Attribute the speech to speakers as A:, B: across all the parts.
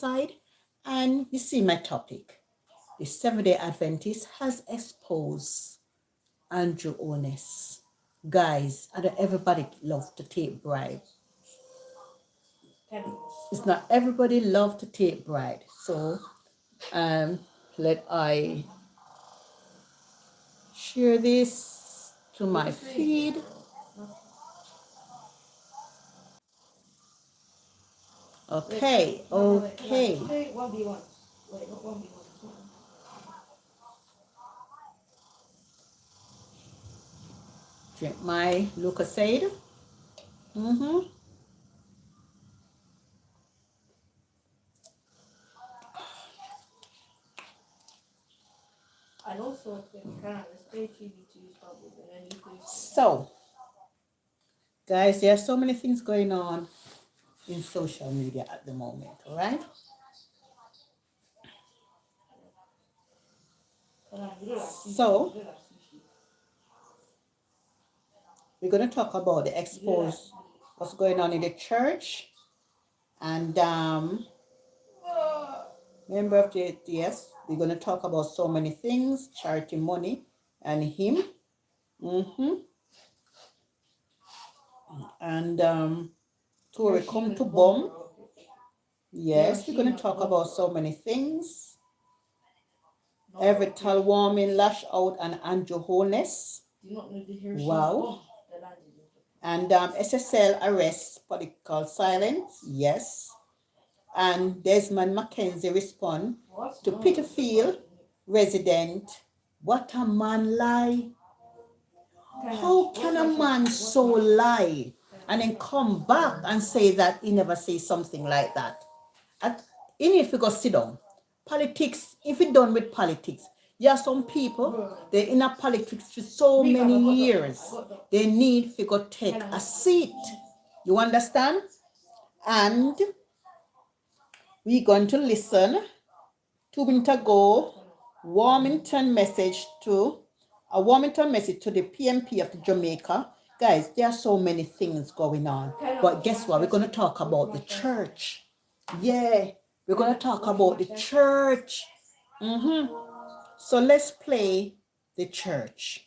A: side, and you see my topic. The Seventh-day Adventist has exposed Andrew HOLNESS. Guys, I don't everybody love to take bribe. It's not everybody love to take bribe. So let I share this to my feed. Okay. Drink my Lucasade. So, guys, there are so many things going on in social media at the moment, all right? So, we're going to talk about the expose what's going on in the church, and member of the ADS, we're going to talk about so many things, charity money and him. And Tory come to bomb. Yes, we're going to talk about so many things. Evertal Warming lash out and Andrew HOLNESS. Wow. And SSL arrests political silence. Yes. And Desmond Mackenzie respond to Peterfield resident. What a man lie. How can a man so lie and then come back and say that he never say something like that? You need to go sit down. Politics, if you're done with politics, there are some people, they're in a politics for so many years. They need to go take a seat. You understand? And we're going to listen 2 minutes ago, a Warmington message to the PMP of the Jamaica. Guys, there are so many things going on. But guess what? We're going to talk about the church. Yeah, we're going to talk about the church. So let's play the church.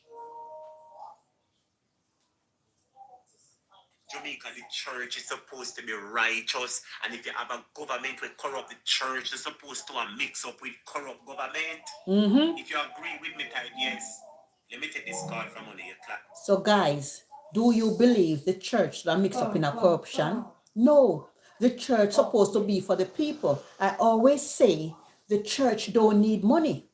B: Jamaica, the church is supposed to be righteous, and if you have a government with corrupt, the church is supposed to mix up with corrupt government. If you agree with me, type yes. Let me take this card from under your clap.
A: So guys, do you believe the church that mix up in a corruption? No, the church supposed to be for the people. I always say the church don't need money.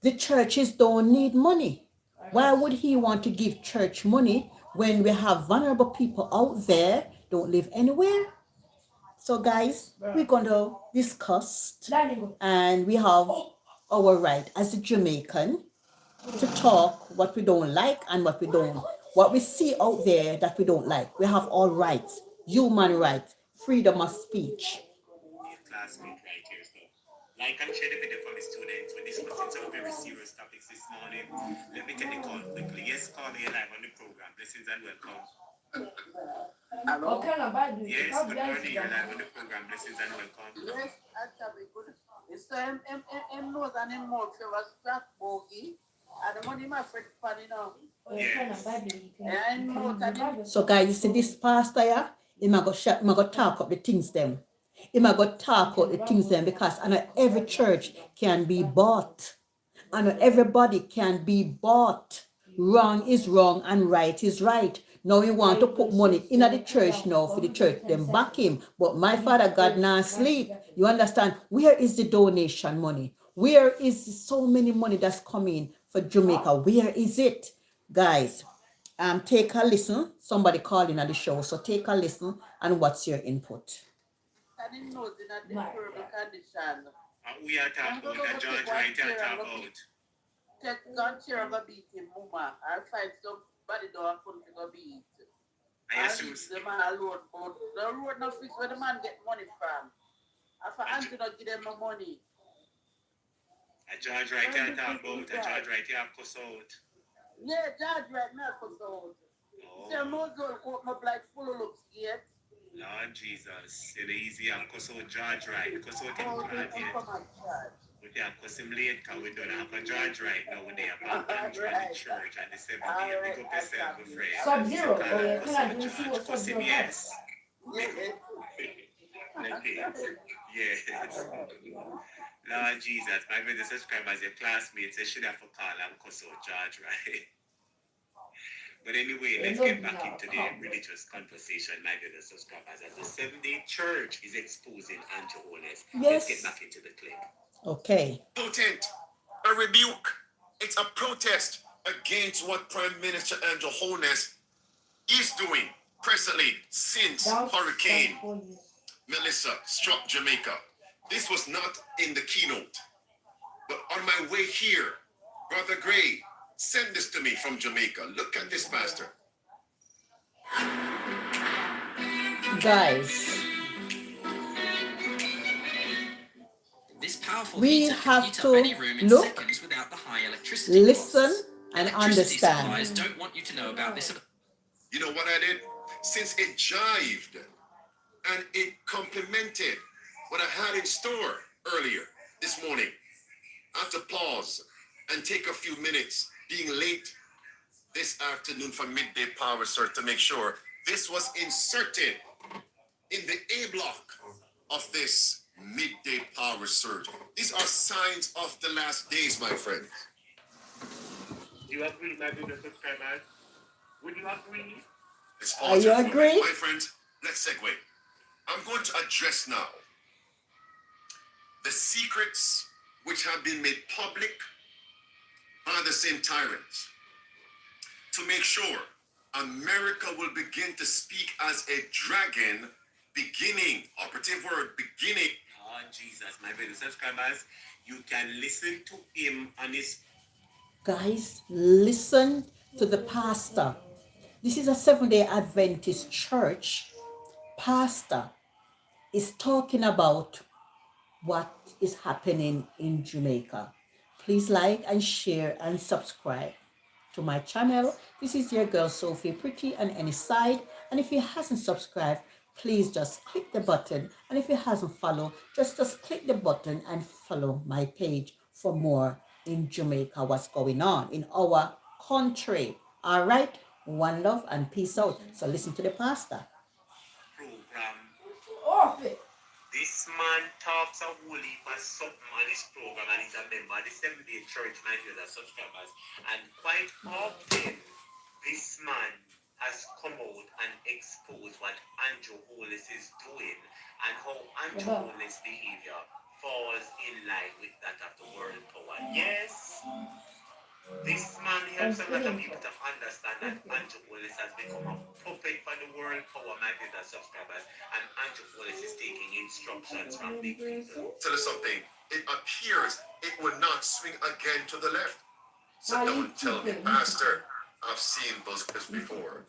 A: The churches don't need money. Why would he want to give church money when we have vulnerable people out there don't live anywhere? So guys, we're going to discuss, and we have our right as a Jamaican to talk what we don't like and what we see out there that we don't like. We have all rights, human rights, freedom of speech.
B: Classmate right here, so like and share the video for the students. We're discussing some very serious topics this morning. Let me take the call quickly. Yes, call me live on the program. Blessings and welcome.
C: Hello?
B: Yes, good morning. You're live on the program. Blessings and welcome.
C: Yes, actually, good. It's time, knows and him more favors black bogey. And the money my friend funny now.
B: Yes.
A: So guys, you see this pastor here, he might go talk up the things them. He might go talk about the things them, because I know every church can be bought. I know everybody can be bought. Wrong is wrong and right is right. Now we want to put money in the church now for the church, then back him. But my Father God not sleep. You understand? Where is the donation money? Where is so many money that's coming for Jamaica? Where is it? Guys, take a listen. Somebody calling at the show, so take a listen. And what's your input?
C: And him knows in a deplorable condition.
B: We are talking about the judge right here about.
C: Take gun chair and go beat him, mama. I'll find somebody don't come to go beat.
B: I assume
C: the man alone, but the road no fix where the man get money from. After Auntie not give them no money.
B: A judge right here talk about, a judge right here cuss out.
C: Yeah, judge right now cuss out. Say Mozul open up like full of looks gate.
B: Lord Jesus, it easy and cause out George right. Cause out him glad yet. But yeah, cause him late cause we don't have a George right now when they have Andrew at the church and the 7 day. Pick up yourself, my friend.
D: Sub-Zero. Oh, yeah,
B: Cause
D: can I
B: out
D: do see
B: George.
D: what
B: Cause him
D: Sub-Zero does?
B: yes. Yes. Lord Jesus, my brother subscribers, your classmates, they should have for call and cause out George right. But anyway, let's get back into the religious conversation, my dear subscribers. As the Seventh-day Church is exposing anti-wholeness, let's get
A: Yes.
B: back into the clip.
A: Okay.
E: Potent, a rebuke. It's a protest against what Prime Minister Andrew Holness is doing presently since Hurricane Melissa struck Jamaica. This was not in the keynote, but on my way here, Brother Gray sent this to me from Jamaica. Look at this, Pastor.
A: Guys,
F: This powerful
A: we
F: heater can
A: have
F: heat
A: to
F: up any room in
A: look,
F: seconds without the high electricity
A: listen,
F: costs.
A: and
F: Electricity
A: understand.
F: suppliers don't want you to know about this.
E: You know what I did? Since it jived and it complemented what I had in store earlier this morning, I had to pause and take a few minutes, being late this afternoon for midday power surge, to make sure this was inserted in the A block of this midday power surge. These are signs of the last days, my friend.
B: Do you agree, my brother subscribers? Would you agree?
E: Let's
A: Are
E: pause
A: you
E: here for a minute.
A: agree?
E: My friends, let's segue. I'm going to address now the secrets which have been made public by the same tyrants to make sure America will begin to speak as a dragon, beginning, operative word, beginning.
B: Oh, Jesus, my brother subscribers, you can listen to him on his...
A: Guys, listen to the pastor. This is a Seventh-day Adventist church. Pastor is talking about what is happening in Jamaica. Please like and share and subscribe to my channel. This is your girl Sophie, pretty on any side. And if you hasn't subscribed, please just click the button. And if you hasn't followed, just click the button and follow my page for more in Jamaica, what's going on in our country. All right, one love and peace out. So listen to the pastor.
B: Program.
D: Off it.
B: This man talks a whole heap of something on his program, and he's a member of the Seventh-day Church, my dear subscribers. And quite often, this man has come out and exposed what Andrew Holness is doing and how Andrew Holness' behavior falls in line with that of the world power. Yes, this man helps a lot of people to understand that Andrew Holness has become a puppet for the world power, my dear subscribers, and Andrew Holness is taking instructions from big people.
E: Tell us something. It appears it will not swing again to the left. So don't tell me, Pastor, I've seen those clips before.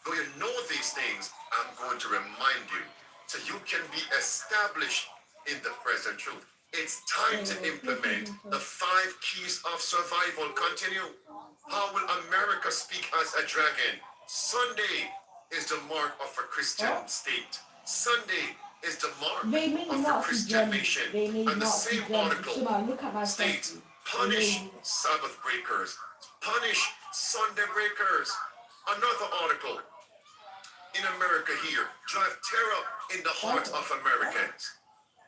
E: Though you know these things, I'm going to remind you so you can be established in the present truth. It's time to implement the 5 keys of survival. Continue. How will America speak as a dragon? Sunday is the mark of a Christian state. Sunday is the mark of a Christian nation. And the same article states, punish Sabbath breakers, punish Sunday breakers. Another article, in America here, drive terror in the heart of Americans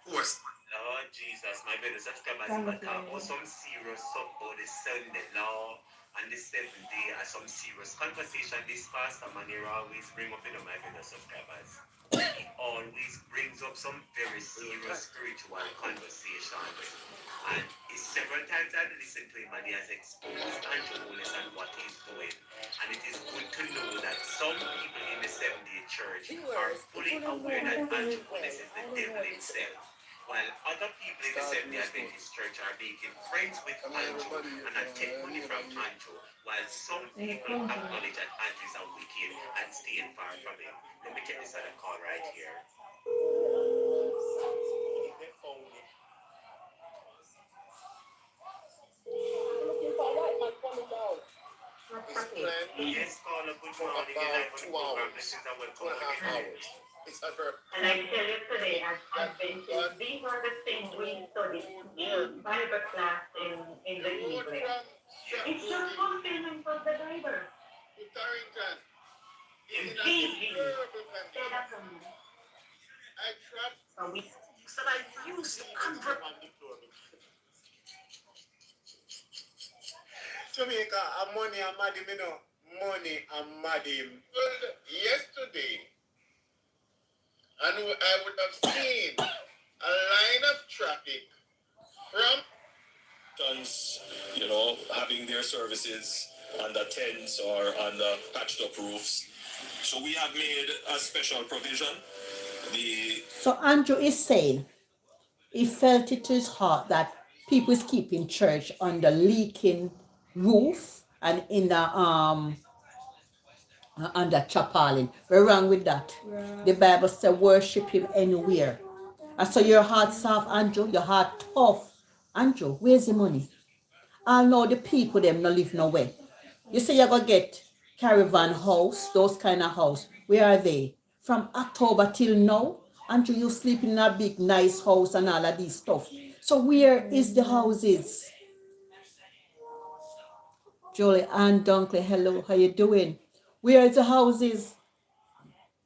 E: who are...
B: Lord Jesus, my brother subscribers, but talk about some serious stuff about the Sunday law and the 7th day, and some serious conversation this pastor man here always bring up, my brother subscribers. He always brings up some very serious spiritual conversations. And it's several times I've listened to him and he has exposed Andrew Holness and what he's doing. And it is good to know that some people in the Seventh-day Church are fully aware that Andrew Holness is the devil himself, while other people in the Seventh-day Adventist Church are making friends with Andrew and are taking money from Andrew, while some people acknowledge that Andrew is a wicked and staying far from him. Let me get this other call right here.
E: His plan and
B: Yes, caller, good
E: for
B: morning.
E: about 2 hours, 2.5 hours. It's a very
G: And I tell you today, as Adventists, these are the things we study in Bible class in the evening. It's just fulfillment of the Bible.
E: Carrington is in a
G: Gigi.
E: terrible
G: Say
E: condition.
G: that to me.
E: I tried
G: So we
B: So I used to convert Jamaica, and money and mad him, you know. Money and mad him.
E: yesterday, and I would have seen a line of traffic from
H: having their services under tents or under patched up roofs. So we have made a special provision.
A: So Andrew is saying he felt it to his heart that people is keeping church on the leaking roof and in the under tarpaulin. We're wrong with that. The Bible says worship him anywhere. And so your heart soft, Andrew, your heart tough. Andrew, where's the money? I know the people them not live nowhere. You say you're gonna get caravan house, those kind of house. Where are they? From October till now, Andrew, you sleep in a big nice house and all of these stuff. So where is the houses? Julie Ann Dunkley, hello, how you doing? Where is the houses?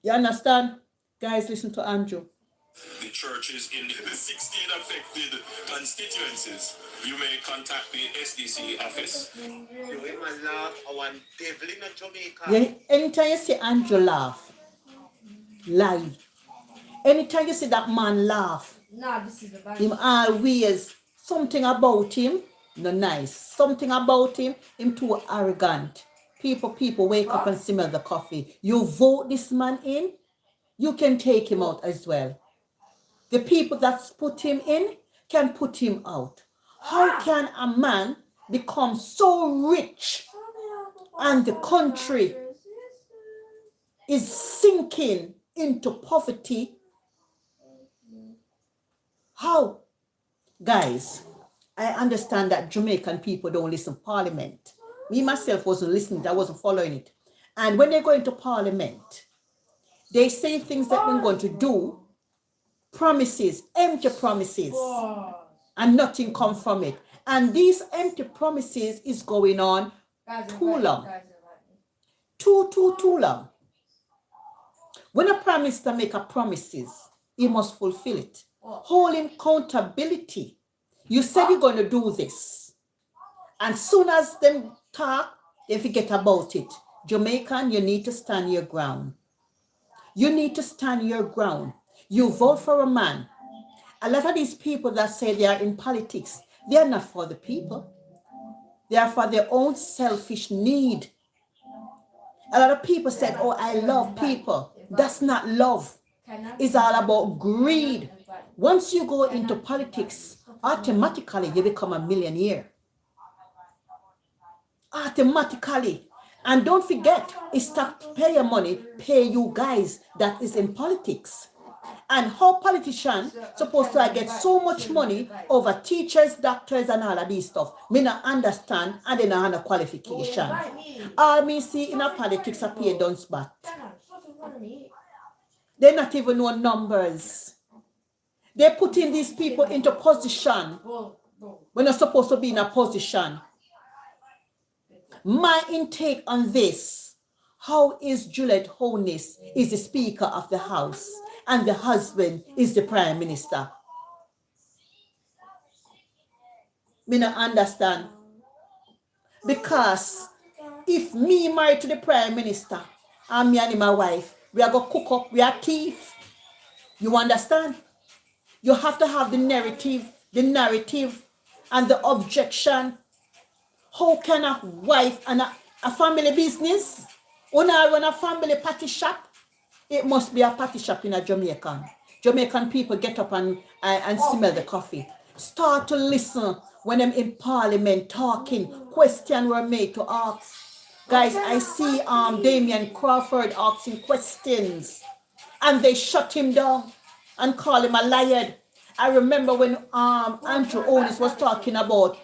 A: You understand? Guys, listen to Andrew.
H: The churches in the 16 affected constituencies. You may contact the SDC office.
B: You him and laugh, our devil in Jamaica.
A: Yeah, anytime you see Andrew laugh, lie. Anytime you see that man laugh,
D: Nah, this is the Bible.
A: him always, something about him, no nice. Something about him too arrogant. People wake up and smell the coffee. You vote this man in, you can take him out as well. The people that's put him in can put him out. How can a man become so rich and the country is sinking into poverty? How? Guys, I understand that Jamaican people don't listen to Parliament. Me myself wasn't listening, I wasn't following it. And when they go into Parliament, they say things that they're going to do, promises, empty promises, and nothing come from it. And these empty promises is going on too long. Too long. When a prime minister make a promises, he must fulfill it. Hold him accountability. You said you're going to do this. And soon as them talk, they forget about it. Jamaican, you need to stand your ground. You need to stand your ground. You vote for a man. A lot of these people that say they are in politics, they are not for the people. They are for their own selfish need. A lot of people said, oh, I love people. That's not love. It's all about greed. Once you go into politics, automatically you become a millionaire. Automatically. And don't forget, it's taxpayer money pay you guys that is in politics. And how politicians supposed to get so much money over teachers, doctors, and all of these stuff? Me not understand, and they not have a qualification. All me see in a politics a pay done spot. They not even know numbers. They putting these people into position when they're supposed to be in a position. My intake on this, how is Juliet HOLNESS is the Speaker of the House and the husband is the Prime Minister? Me not understand. Because if me married to the Prime Minister and me and my wife, we are going to cook up, we are thief. You understand? You have to have the narrative and the objection. How can a wife and a family business, when I run a family party shop, it must be a party shop in a Jamaican. Jamaican people get up and smell the coffee. Start to listen when I'm in Parliament talking. Questions were made to ask. Guys, I see Damian Crawford asking questions. And they shut him down and call him a liar. I remember when Andrew HOLNESS was talking about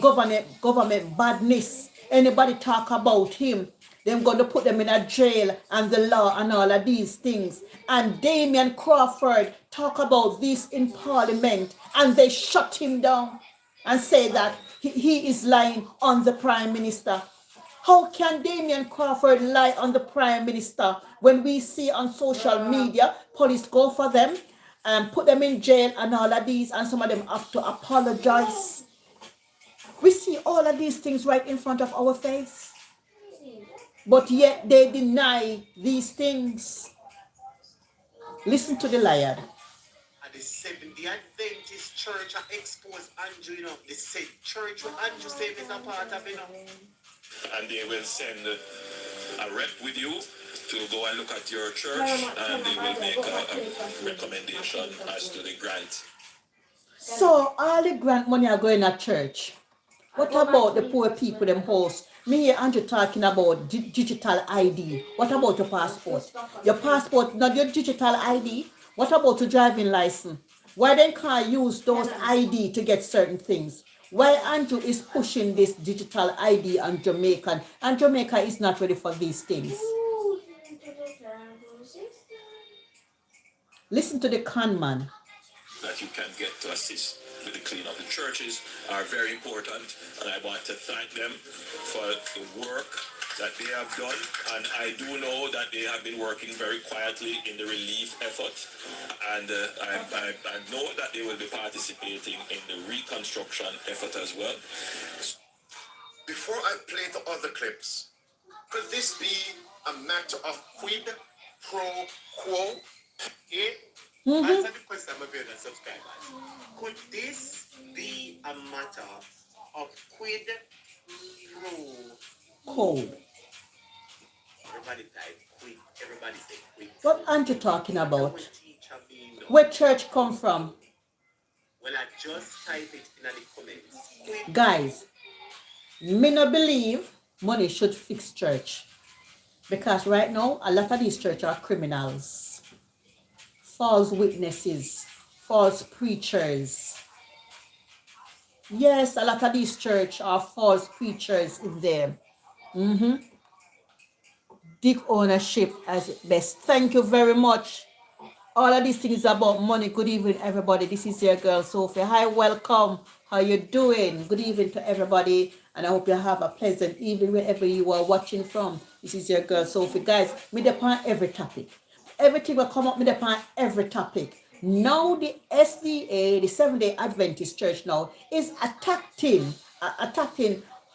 A: government badness. Anybody talk about him, They're going to put them in a jail and the law and all of these things. And Damian Crawford talk about this in Parliament, and they shut him down and say that he is lying on the Prime Minister. How can Damian Crawford lie on the Prime Minister when we see on social media police go for them and put them in jail and all of these, and some of them have to apologize? We see all of these things right in front of our face, but yet they deny these things. Listen to the liar.
B: And the Adventist church are exposed Andrew, you know. The said church where Andrew said is a part of, you know.
H: And they will send a rep with you to go and look at your church, and they will make a recommendation as to the grant.
A: So all the grant money are going at church. What about the poor people, them host? Me hear Andrew talking about digital ID. What about your passport? Your passport, not your digital ID. What about your driving license? Why they can't use those ID to get certain things? Why Andrew is pushing this digital ID on Jamaican, and Jamaica is not ready for these things? Listen to the con man.
H: That you can get to assist with the clean of the churches are very important, and I want to thank them for the work that they have done, and I do know that they have been working very quietly in the relief effort, and I know that they will be participating in the reconstruction effort as well.
E: Before I play the other clips, could this be a matter of quid pro quo?
B: Answer the question, my brother subscribers. Could this be a matter of quid pro
A: Quo?
B: Everybody type quid. Everybody say quid.
A: What aren't you talking about? Where church come from?
B: Well, I just type it in the comments. Quid.
A: Guys, me no believe money should fix church, because right now a lot of these churches are criminals, false witnesses, false preachers. Yes, a lot of these churches are false preachers in there. Dick ownership as best. Thank you very much. All of these things about money. Good evening, everybody. This is your girl Sophie. Hi, welcome. How you doing? Good evening to everybody, and I hope you have a pleasant evening wherever you are watching from. This is your girl Sophie. Guys, me depend every topic. Everything will come up. Me depend every topic. Now the SDA, the Seventh-day Adventist Church, now is attacking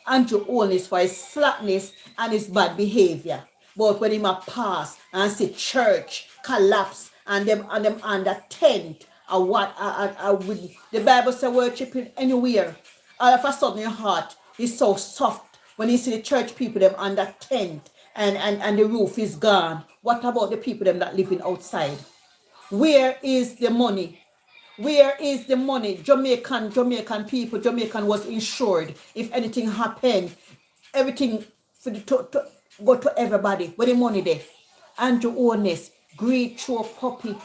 A: Andrew Holness for his slackness and his bad behavior. But when him a pass and see church collapse and them under tent, or what with the Bible says worshiping anywhere, all of a sudden your heart is so soft when you see the church people them under tent and the roof is gone. What about the people them that living outside? Where is the money? Where is the money? Jamaican people, Jamaican was insured. If anything happened, everything for the to go to everybody. Where the money there? Andrew Holness, greed through a puppy.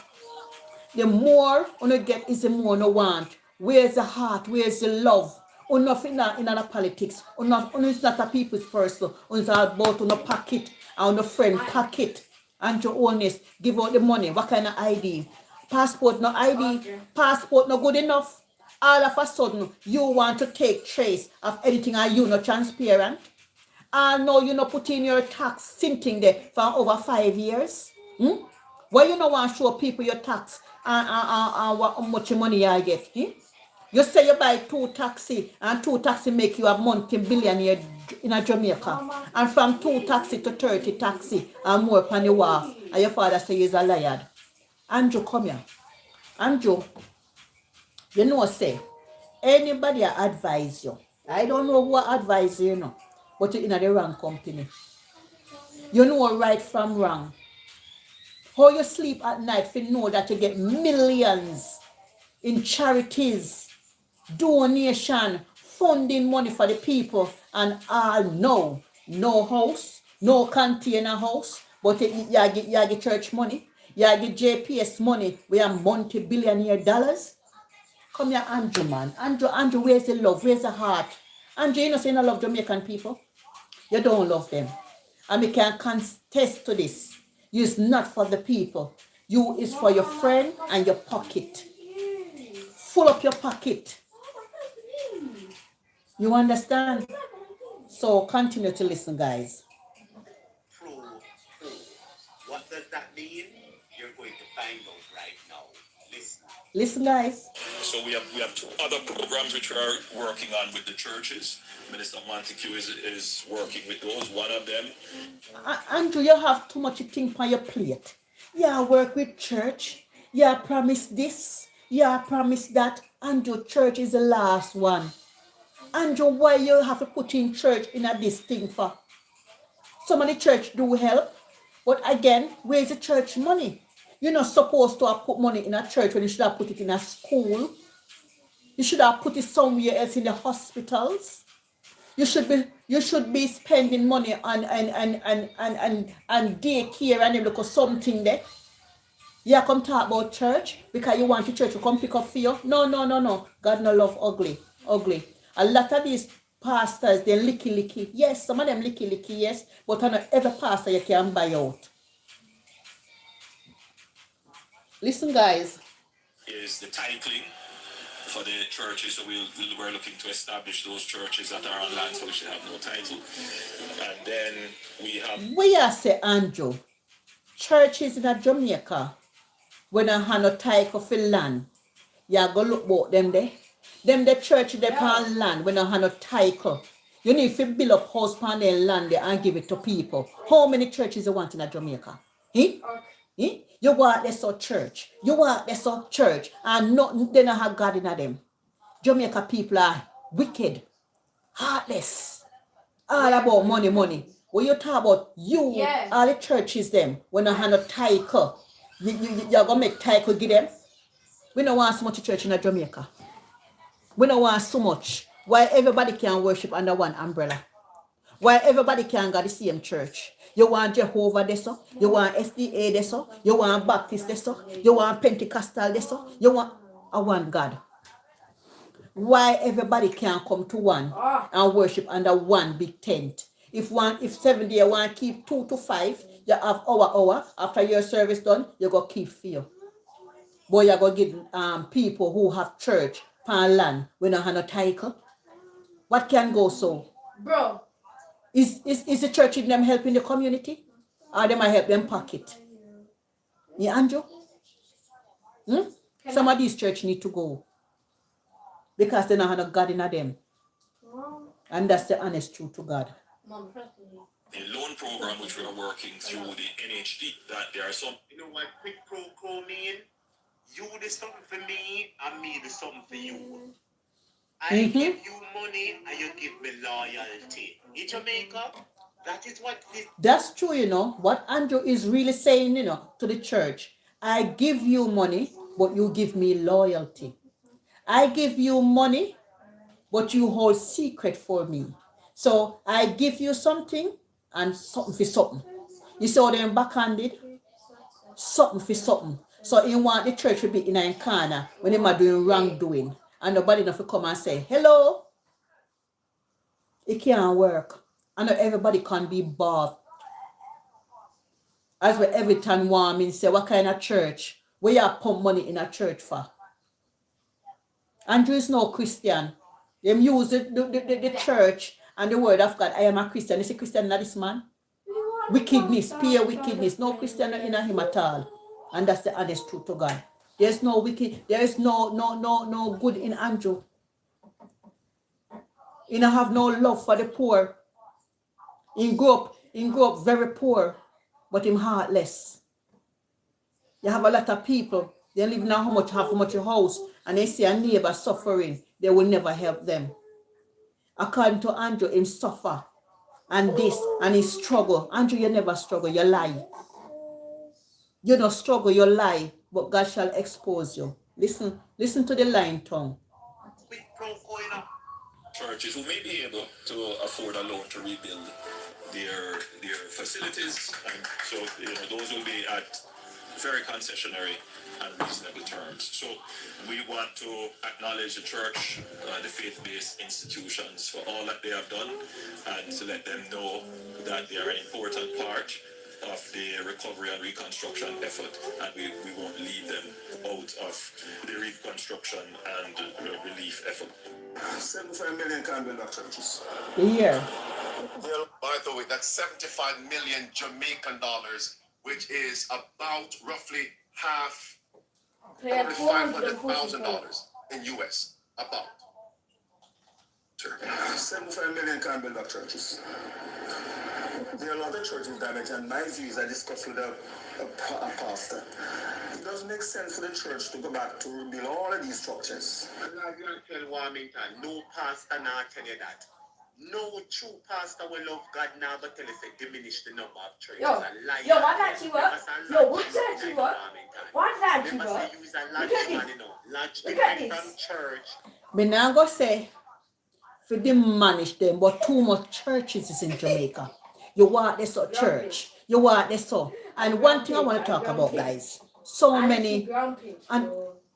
A: The more you get is the more you want. Where's the heart? Where's the love? Nothing in the politics. It's not a people's person. It's all about on the pocket and the friend pocket. Andrew Holness, give out the money. What kind of ID? Passport no ID. Okay. Passport no good enough. All of a sudden, you want to take trace of anything and you not transparent. And now you not put in your tax sitting there for over 5 years. Why you not want to show people your tax and how much money you get? You say you buy 2 taxi and 2 taxi make you a multi-billionaire in a Jamaica. And from 2 taxi to 30 taxi and more upon the wharf. And your father say he's a liar. Andrew, come here. Andrew, you know say, anybody advise you. I don't know who advise you, but you're in the wrong company. You know right from wrong. How you sleep at night if you know that you get millions in charities, donation, funding money for the people, and all no house, no container house, but you get church money, you get JPS money, we are multi-billionaire dollars. Come here, Andrew, man. Andrew, where's the love? Where's the heart? Andrew, you know say you don't love Jamaican people. You don't love them. And we can contest to this. You is not for the people. You is for your friend and your pocket. Full up your pocket. You understand? So continue to listen, guys.
B: What does that mean? You're going to find out right now. Listen.
A: Listen, guys.
H: So we have two other programs which we are working on with the churches. Minister Montague is working with those. One of them.
A: Andrew, you have too much thing on your plate. Yeah, work with church. Yeah, promise this. Yeah, promise that. Andrew, church is the last one. Andrew, why you have to put in church in a this thing for? Some of the church do help. But again, where's the church money? You're not supposed to have put money in a church when you should have put it in a school. You should have put it somewhere else in the hospitals. You should be spending money on and daycare and look at something there. You come talk about church because you want the church to come pick up for you. No. God no love ugly. A lot of these pastors, they're licky. Yes, some of them licky, yes. But not every pastor you can buy out. Listen, guys.
H: Is the titling for the churches. So we're looking to establish those churches that are on land so we should have no title. And then we have...
A: We are say, Andrew, churches in Jamaica, when I have no title for land, you go look about them there. Them the church they on land when I have no title. You need to build up house on their land there and give it to people. How many churches you want in Jamaica? You want this or church. And nothing they don't have God in them. Jamaica people are wicked, heartless, all about money. When you talk about you, all the churches them, when I have no title, you're going to make title give them. We don't want so much church in Jamaica. We don't want so much. Why everybody can worship under one umbrella? Why everybody can go to the same church? You want Jehovah this, you want SDA this, you want Baptist this, you want Pentecostal this, you want one God. Why everybody can come to one and worship under one big tent? If 7 days want to keep 2 to 5, you have hour after your service done, you go keep fear. But you go give people who have church pan land when you have no title. What can go so?
D: Bro.
A: Is the church in them helping the community? Or they might help them pocket? Yeah, Andrew? Some of these church need to go. Because they don't have no God in them. And that's the honest truth to God.
H: The loan program which we are working through the NHD, that there are some...
B: You know what quick pro mean? You do something for me and me do something for you. I give you money and you give me loyalty. In Jamaica, that is what this...
A: That's true, you know. What Andrew is really saying, you know, to the church. I give you money, but you give me loyalty. I give you money, but you hold secret for me. So I give you something and something for something. You see how them backhanded? Something for something. So you want the church to be in a corner when they are doing wrongdoing. And nobody enough to come and say, hello. It can't work. And not everybody can be bought. As we every time want me say, what kind of church? Where you pump money in a church for? Andrew is no Christian. They use the church and the word of God. I am a Christian. Is a Christian not this man? Wickedness, pure wickedness. No Christian in him at all. And that's the honest truth to God. There's no wicked, there is no good in Andrew. He don't have no love for the poor. He grew up very poor, but him heartless. You have a lot of people, they live now how much a house, and they see a neighbor suffering, they will never help them. According to Andrew, him suffer, and this, and he struggle. Andrew, you never struggle, you lie. You don't struggle, you lie, but God shall expose you. Listen to the lying tongue.
H: Churches who may be able to afford a loan to rebuild their facilities, and so those will be at very concessionary and reasonable terms. So we want to acknowledge the church, the faith-based institutions for all that they have done, and to let them know that they are an important part of the recovery and reconstruction effort, and we won't leave them out of the reconstruction and relief effort.
E: 75 million can build up churches.
A: Here.
E: By the way, that's 75 million Jamaican dollars, which is about roughly half $500,000 in US. About. 75 million can build up churches. There are a lot of churches damaged, and my views I discussed with a pastor. It doesn't make sense for the church to go back to rebuild all of these structures.
B: I'm not going to tell Warmington, no pastor now tell you that. No true pastor will love God now, but tell us to diminish the number of churches.
D: Yo, what that you up? Yo, what that you up? What that you up?
B: Use a lodge man, you know. Lodge different from church.
A: Me now go say, for demolish them, but too much churches is in Jamaica. You want this so church. You want this so. And one thing I want to talk about, guys. So many and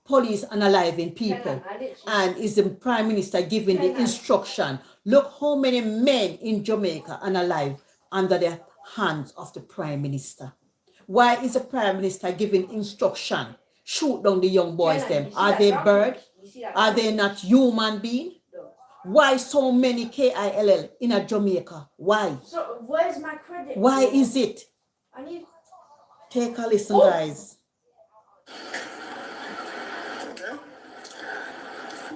A: police unaliving people. And is the Prime Minister giving the instruction. Look how many men in Jamaica are alive under the hands of the Prime Minister. Why is the Prime Minister giving instruction? Shoot down the young boys them. Are they bird? Are they not human being? Why so many KILL in a Jamaica? Why?
D: So where's my credit?
A: Why is it?
D: I need.
A: Take a listen, guys.
E: Okay?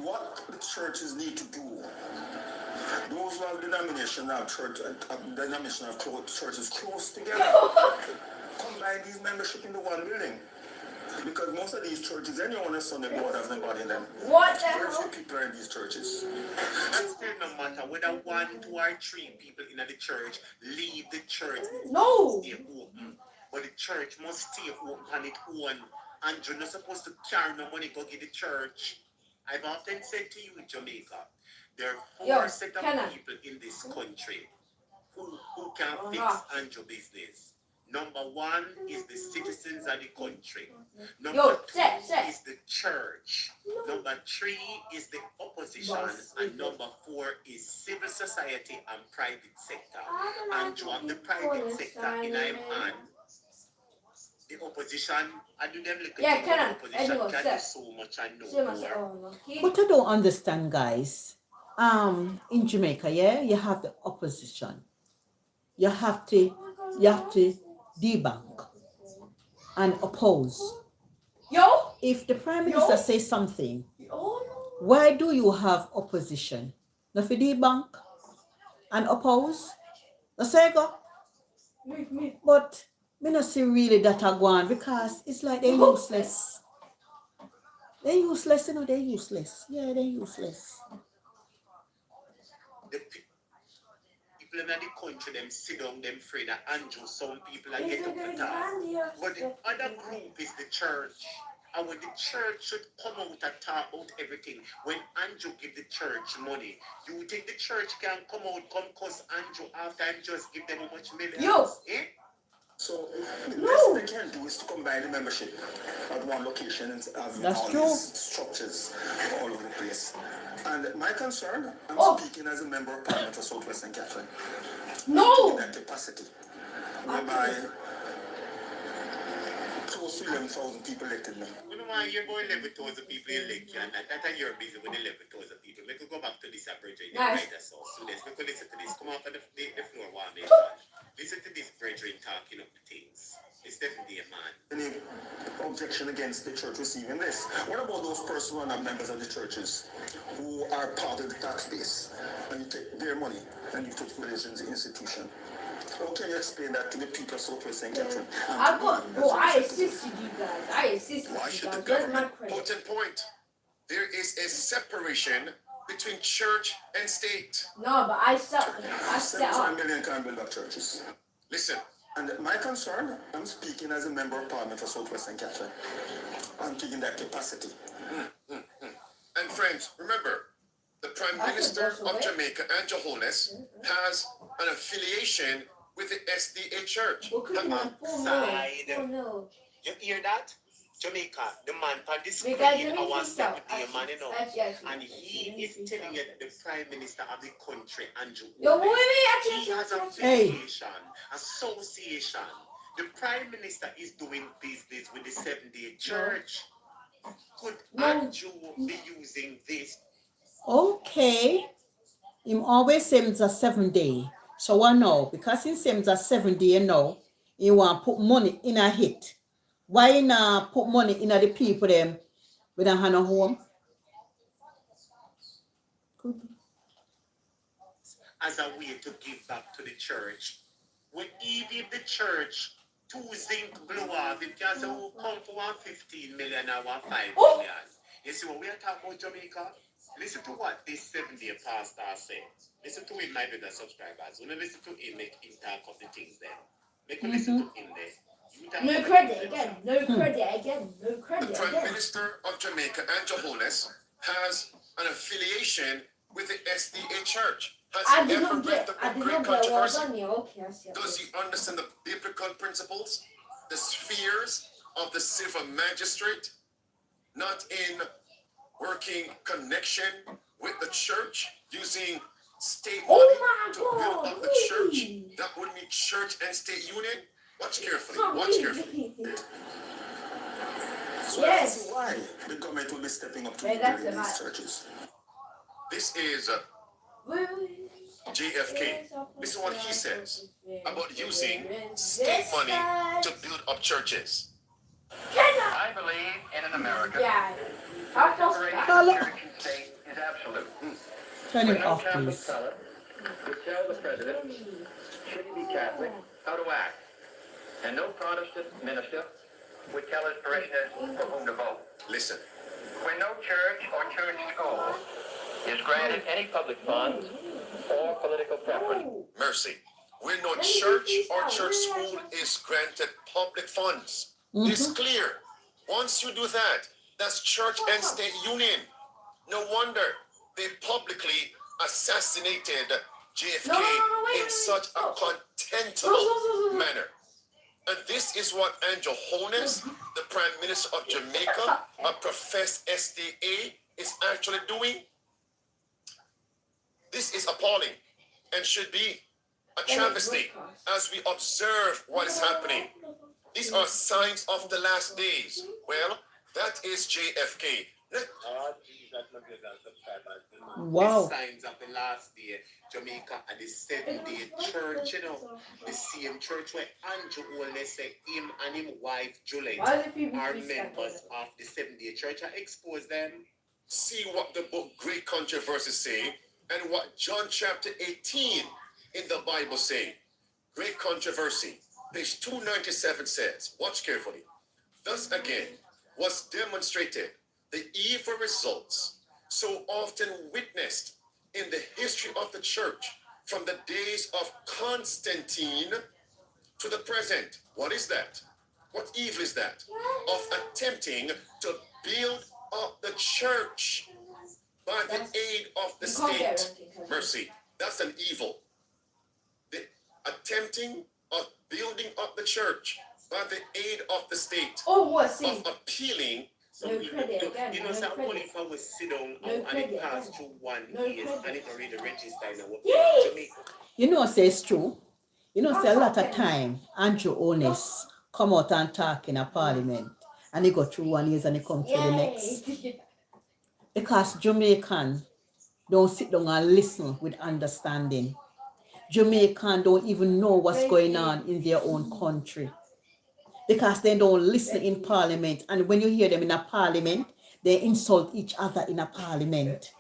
E: What the churches need to do, those who have denomination of churches close together, combine these membership into one building. Because most of these churches, anyone on Sunday board has nobody in them.
D: What the
E: Very few
D: hell?
E: people are in these churches.
B: And still no matter whether 1, 2 or 3 people in the church leave the church.
D: No.
B: Stay open. But the church must stay open on its own. And you're not supposed to carry no money go give the church. I've often said to you in Jamaica, there are 4 set of people in this country who can fix Andrew business. Number 1 is the citizens of the country. Number 2 is the church. Number 3 is the opposition. And number 4 is civil society and private sector. And to have the private sector in our hand, the opposition, I do them look at the opposition can do so much and no more.
A: But I don't understand, guys. In Jamaica, yeah, you have the opposition. You have to debunk and oppose.
D: Yo.
A: If the Prime Minister says something, why do you have opposition? Not for debunk and oppose? No say go. But me not see really that I go on because it's like they're useless. They're useless, you know, they're useless. Yeah, they're useless.
B: The people in the country, them sit down, them afraid that Andrew, some people are getting up to talk. But the other group is the church. And when the church should come out and talk about everything, when Andrew give the church money, you think the church can come out, come cuss Andrew after and just give them how much millions?
D: Yo.
B: Eh?
E: So the best they can do is to combine the membership at one location and have all these structures all over the place. And my concern, I'm speaking as a member of Parliament for Southwestern Catholic.
D: No.
E: That capacity, whereby close to 11,000 people elected me.
B: You know why you're going 11,000 people elect you, and that you're busy with 11,000 people. We could go back to this brethren,
D: Nice.
B: right? So students, we could listen to this. Come off of the floor one minute. Listen to this brethren talking up the things. It's definitely a man.
E: Any objection against the church receiving this? What about those persons who are not members of the churches who are part of the tax base and you take their money and you put it in the institution? How can you explain that to the people of Southwestern Catholic?
D: I assisted you guys. I assisted
E: Why
D: you
E: should
D: guys.
E: the
D: That's my
E: government
D: credit.
E: put in point? There is a separation between church and state.
D: No, but I set
E: 75
D: up.
E: million can build up churches. Listen, and my concern, I'm speaking as a member of Parliament for Southwestern Catholic. I'm taking that capacity. And friends, remember, the Prime Minister of Jamaica and HOLNESS has an affiliation with the SDA Church.
D: We're cooking on 4 mil. 4 mil.
B: You hear that? Jamaica, the man for this
D: We
B: screen,
D: got
B: I
D: Jamaican
B: was
D: stuff.
B: deputy man, you know.
D: Actually.
B: And he is telling you that the Prime Minister of the country, Andrew
D: Yo,
B: Holness,
D: wait,
B: he has a
A: Hey.
B: affiliation, association. The Prime Minister is doing business with the Seventh-day Church. Could Andrew be using this?
A: Okay. Him always says a 7 day. So I know, because he says a 7 day, you know, he want put money in a hit. Why not put money in the people them with a hand home?
B: As a way to give back to the church. We even the church 2 zinc blow off, it can say who come for 115 million or 5 million. You see what we are talking about Jamaica? Listen to what this 7-day pastor said. Listen to him, my brother subscribers. When you listen to him, make him talk of the things there. Make you listen to him there.
D: No credit again. No credit again. No
E: The
D: credit
E: Prime
D: again.
E: Minister of Jamaica, Andrew Holness, has an affiliation with the SDA Church. Has
D: I
E: he
D: did
E: ever
D: not
E: read
D: get.
E: the
D: I
E: book
D: did
E: Great
D: not get well
E: Controversy?
D: done. Yeah, okay, I see.
E: Does he understand the biblical principles, the spheres of the civil magistrate, not in working connection with the church, using state money
D: Oh
E: to
D: my
E: build
D: God!
E: up the church? That would mean church and state union. Watch carefully. Watch carefully.
H: So
D: Yes.
H: that's why the government will be stepping up to
D: Hey, that's
H: building
D: the
H: these
D: right.
H: churches.
E: This is JFK. Listen what he says about using state money to build up churches.
I: I believe in an America
D: Yeah.
I: where separation of church and state is absolute.
A: Turn
I: Where
A: it
I: no
A: off,
I: Catholic
A: please.
I: prelate would tell the president, should he be Catholic, how to act. And no Protestant minister would tell his parishioners for whom to vote.
E: Listen.
I: Where no church or church school is granted any public funds or political preference.
E: Mercy. Where no church or church school is granted public funds. It's clear. Once you do that, that's church and state union. No wonder they publicly assassinated JFK in such a contemptible manner. And this is what Andrew Holness, the Prime Minister of Jamaica, a professed SDA, is actually doing. This is appalling and should be a travesty as we observe what is happening. These are signs of the last days. Well, that is JFK.
A: Wow.
B: The signs of the last day, Jamaica and the 7-day church, you know, the same church where Andrew Holness said him and his wife Juliet are members of the 7-day church. I expose them.
E: See what the book Great Controversy say and what John chapter 18 in the Bible say. Great Controversy, page 297 says, watch carefully. Thus again was demonstrated the evil results so often witnessed in the history of the church from the days of Constantine to the present. What is that? What evil is that? Of attempting to build up the church by the aid of the state. Mercy. That's an evil. The attempting of building up the church by the aid of the state. Of appealing.
B: So you know, so only if I was sit down and it passed through 1 year and it already registered in our Jamaica.
A: You know, say it's true. You know, say a lot of time, Andrew Holness come out and talk in a parliament. And he go through 1 year and he come through the next. Because Jamaican don't sit down and listen with understanding. Jamaican don't even know what's going on in their own country. Because they don't listen in parliament. And when you hear them in a parliament, they insult each other in a parliament.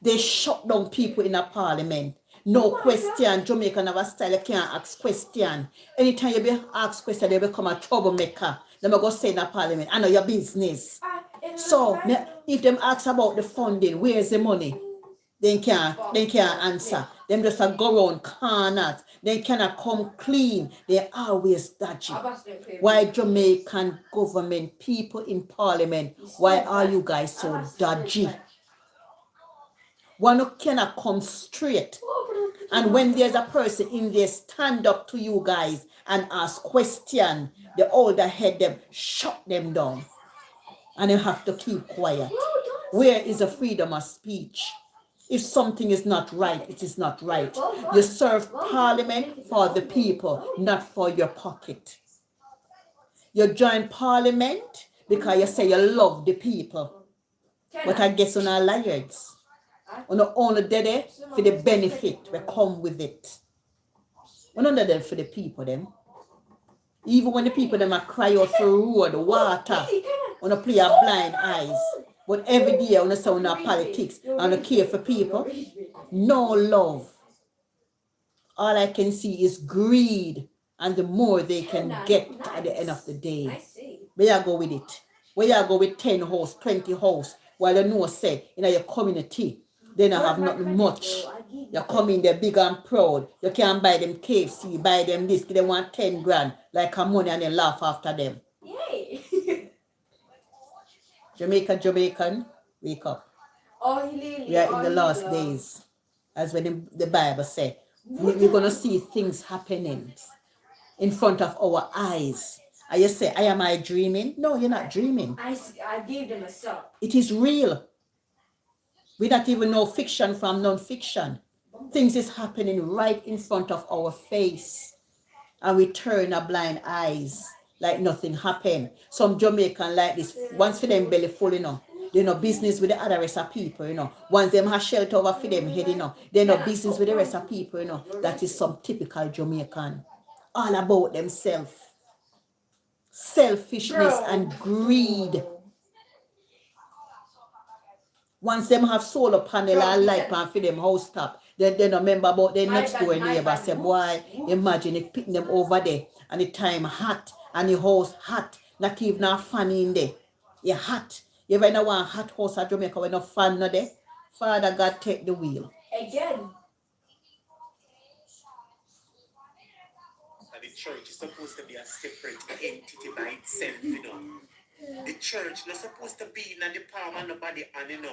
A: They shut down people in a parliament. No question. Jamaican have a style, you can't ask question. Anytime you be asked question, they become a troublemaker. They go say in a parliament, I know your business. So if them ask about the funding, where's the money? They can't answer. Them just go around corners. They cannot come clean. They always dodgy. Why Jamaican government, people in parliament, why are you guys so dodgy? One cannot come straight. And when there's a person in there, stand up to you guys and ask question, the older head them, shut them down. And you have to keep quiet. Where is the freedom of speech? If something is not right, it is not right. You serve parliament for the people, not for your pocket. You join parliament because you say you love the people. But I guess you're not liars. You're only there for the benefit that come with it. We're not there for the people them. Even when the people them are cry out for road, water, when you play a blind eyes. But every day when you say on politics and you care for people, no love. All I can see is greed, and the more they can get at the end of the day. Where you go with it? Where you go with 10 house, 20 house, while you know say in your community, they don't have nothing much. You come in there big and proud. You can't buy them KFC, buy them this, they want 10 grand, like a money, and they laugh after them.
D: Yay!
A: Jamaican, wake up. We are in the last days. As when the Bible says, we're going to see things happening in front of our eyes. And you say, am I dreaming? No, you're not dreaming.
D: I gave them a suck.
A: It is real. We don't even know fiction from non-fiction. Things is happening right in front of our face. And we turn a blind eyes like nothing happened. Some Jamaican like this, once for them belly full, they no business with the other rest of people, Once them have shelter over for them head, they no business with the rest of people, That is some typical Jamaican. All about themselves. Selfishness and greed. Once them have solar panel and light pan for them house top, then they don't remember about their next door neighbor. Say, boy, imagine it picking them over there and the time hot and the house hot. Not even a fan in there. You hot. You ever know one hot house at Jamaica with no fan no there? Father God take the wheel.
D: Again.
B: And the church is supposed to be a separate entity by itself, The church not supposed to be in the palm of nobody, and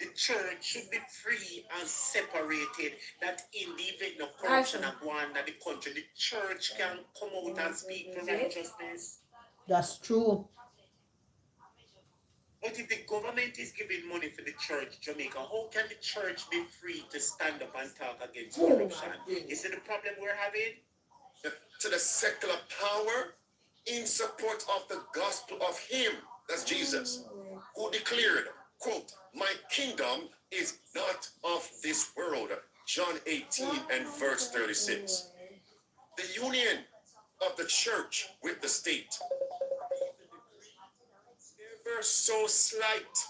B: the church should be free and separated. That in the event no corruption of one in the country, the church can come out and speak for righteousness.
A: That's true.
B: But if the government is giving money for the church, Jamaica, how can the church be free to stand up and talk against corruption? Is it the problem we're having?
E: To the secular power in support of the gospel of him, that's Jesus, who declared, quote, my kingdom is not of this world. John 18 and verse 36. The union of the church with the state. Never so slight.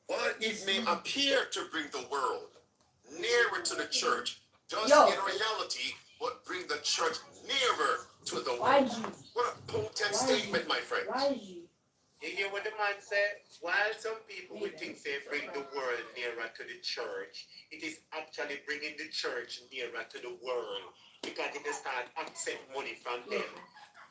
E: While it may appear to bring the world nearer to the church, does in reality what bring the church nearer to the world. What a potent statement, my friends.
B: You hear what the man said? While some people would think they bring the world nearer to the church, it is actually bringing the church nearer to the world. Because it will start accept money from them.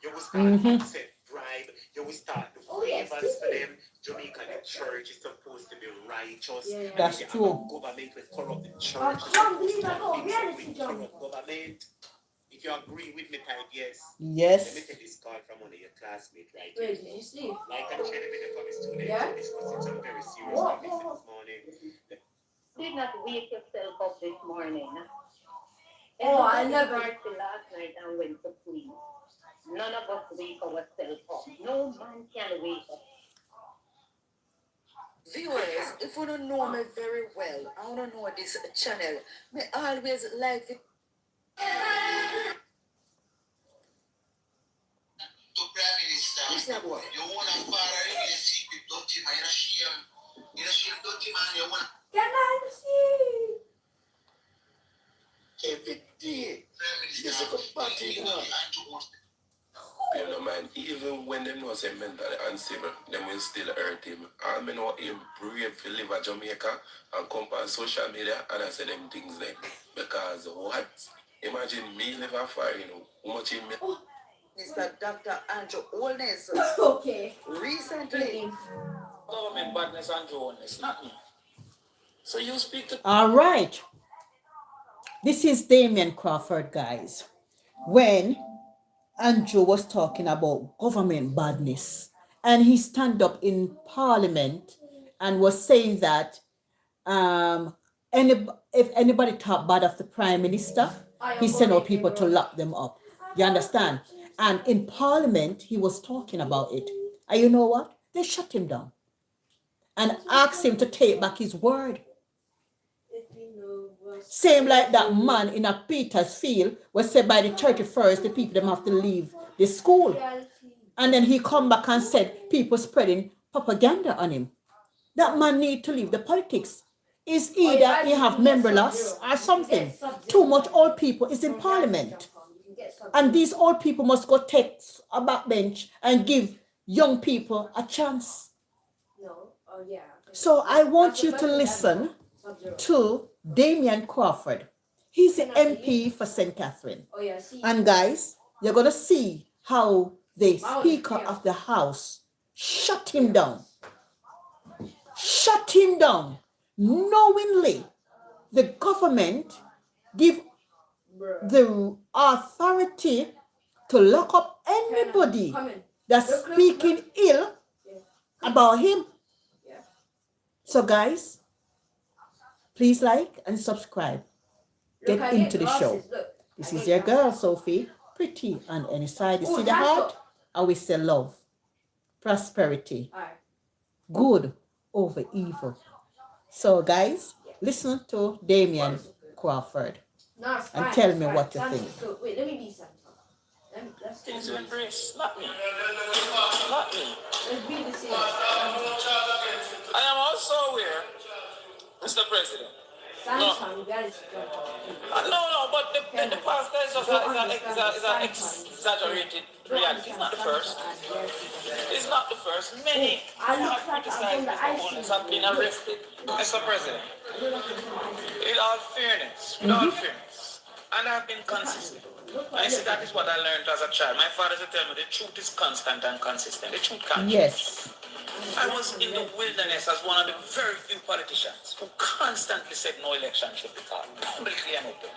B: You will start accept bribe. You will start the favors for them. Jamaica, the church is supposed to be righteous.
A: That's true.
B: Government will corrupt the church. Corrupt government. If you agree with me, type yes.
A: Yes.
B: Let me take this call from one of your classmates right
D: Wait,
B: here.
D: did you see?
B: Like I'm sharing with the students,
D: Yeah?
B: discussing some very serious
D: What?
B: topics this morning.
G: Did not wake yourself up this morning.
D: Oh, I never.
G: Party last night and went to sleep. None of us wake ourselves up. No man can wake up.
J: Viewers, if you don't know me very well, I want to know this channel. Me always like it.
K: To Prime Minister, you want to fire in the secret, don't you, man? You're not shame, don't you, man? You want
D: Can I see?
E: Every day,
K: Prime
E: this
K: Minister,
E: is a party,
L: You know, man, even when they know say mentally unstable, them will still hurt him. I know him brave to live at Jamaica and come on social media and I say them things there. Because what? Imagine me live a fire, how much him...
J: Mr. Dr. Andrew Holness.
D: Okay.
J: Recently.
M: Government badness and wholeness, nothing. So you speak to...
A: All right. This is Damian Crawford, guys. When Andrew was talking about government badness, and he stand up in Parliament and was saying that if anybody talk bad of the Prime Minister, he sent out people to lock them up. You understand? And in Parliament, he was talking about it. And you know what? They shut him down and asked him to take back his word. Same like that man in a Petersfield was said by the 31st, the people them have to leave the school. And then he come back and said people spreading propaganda on him. That man need to leave the politics. Is either he have member loss or something. Too much old people is in Parliament. And these old people must go take a backbench and give young people a chance. So I want you to listen to Damian Crawford. He's the MP for St. Catherine. And guys, you're going to see how the Speaker of the House shut him down. Shut him down. Knowingly, the government give the authority to lock up anybody that's speaking ill about him. So guys, please like and subscribe. Get into the show. This is your girl, Sophie. Pretty on any side. You see the heart? I will say love, prosperity, good over evil. So guys, listen to Damian Crawford and tell me what you think.
D: Wait, let me be something.
H: Things to embrace, not me. Not me.
D: Let's be the same.
H: I am also aware, Mr. President. No, but the pastor is just an exaggerated reality. It's not the first. It's not the first. Many who have criticized Mr. Holness have been arrested, Mr. President. In all fairness, and I've been consistent. I see that is what I learned as a child. My father used to tell me the truth is constant and consistent. The truth can't change.
A: Yes.
H: I was in the wilderness as one of the very few politicians who constantly said no election should be called, publicly and open.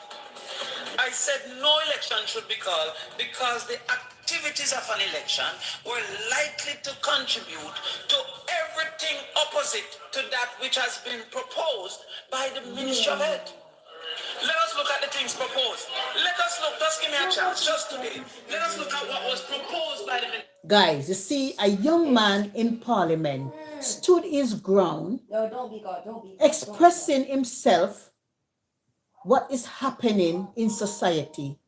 H: I said no election should be called because the activities of an election were likely to contribute to everything opposite to that which has been proposed by the Ministry of Health. Let us look at the things proposed. Let us look, just give me a chance, just today. Let us look at what was proposed by the Ministry.
A: Guys, you see, a young man in Parliament stood his ground, expressing himself what is happening in society.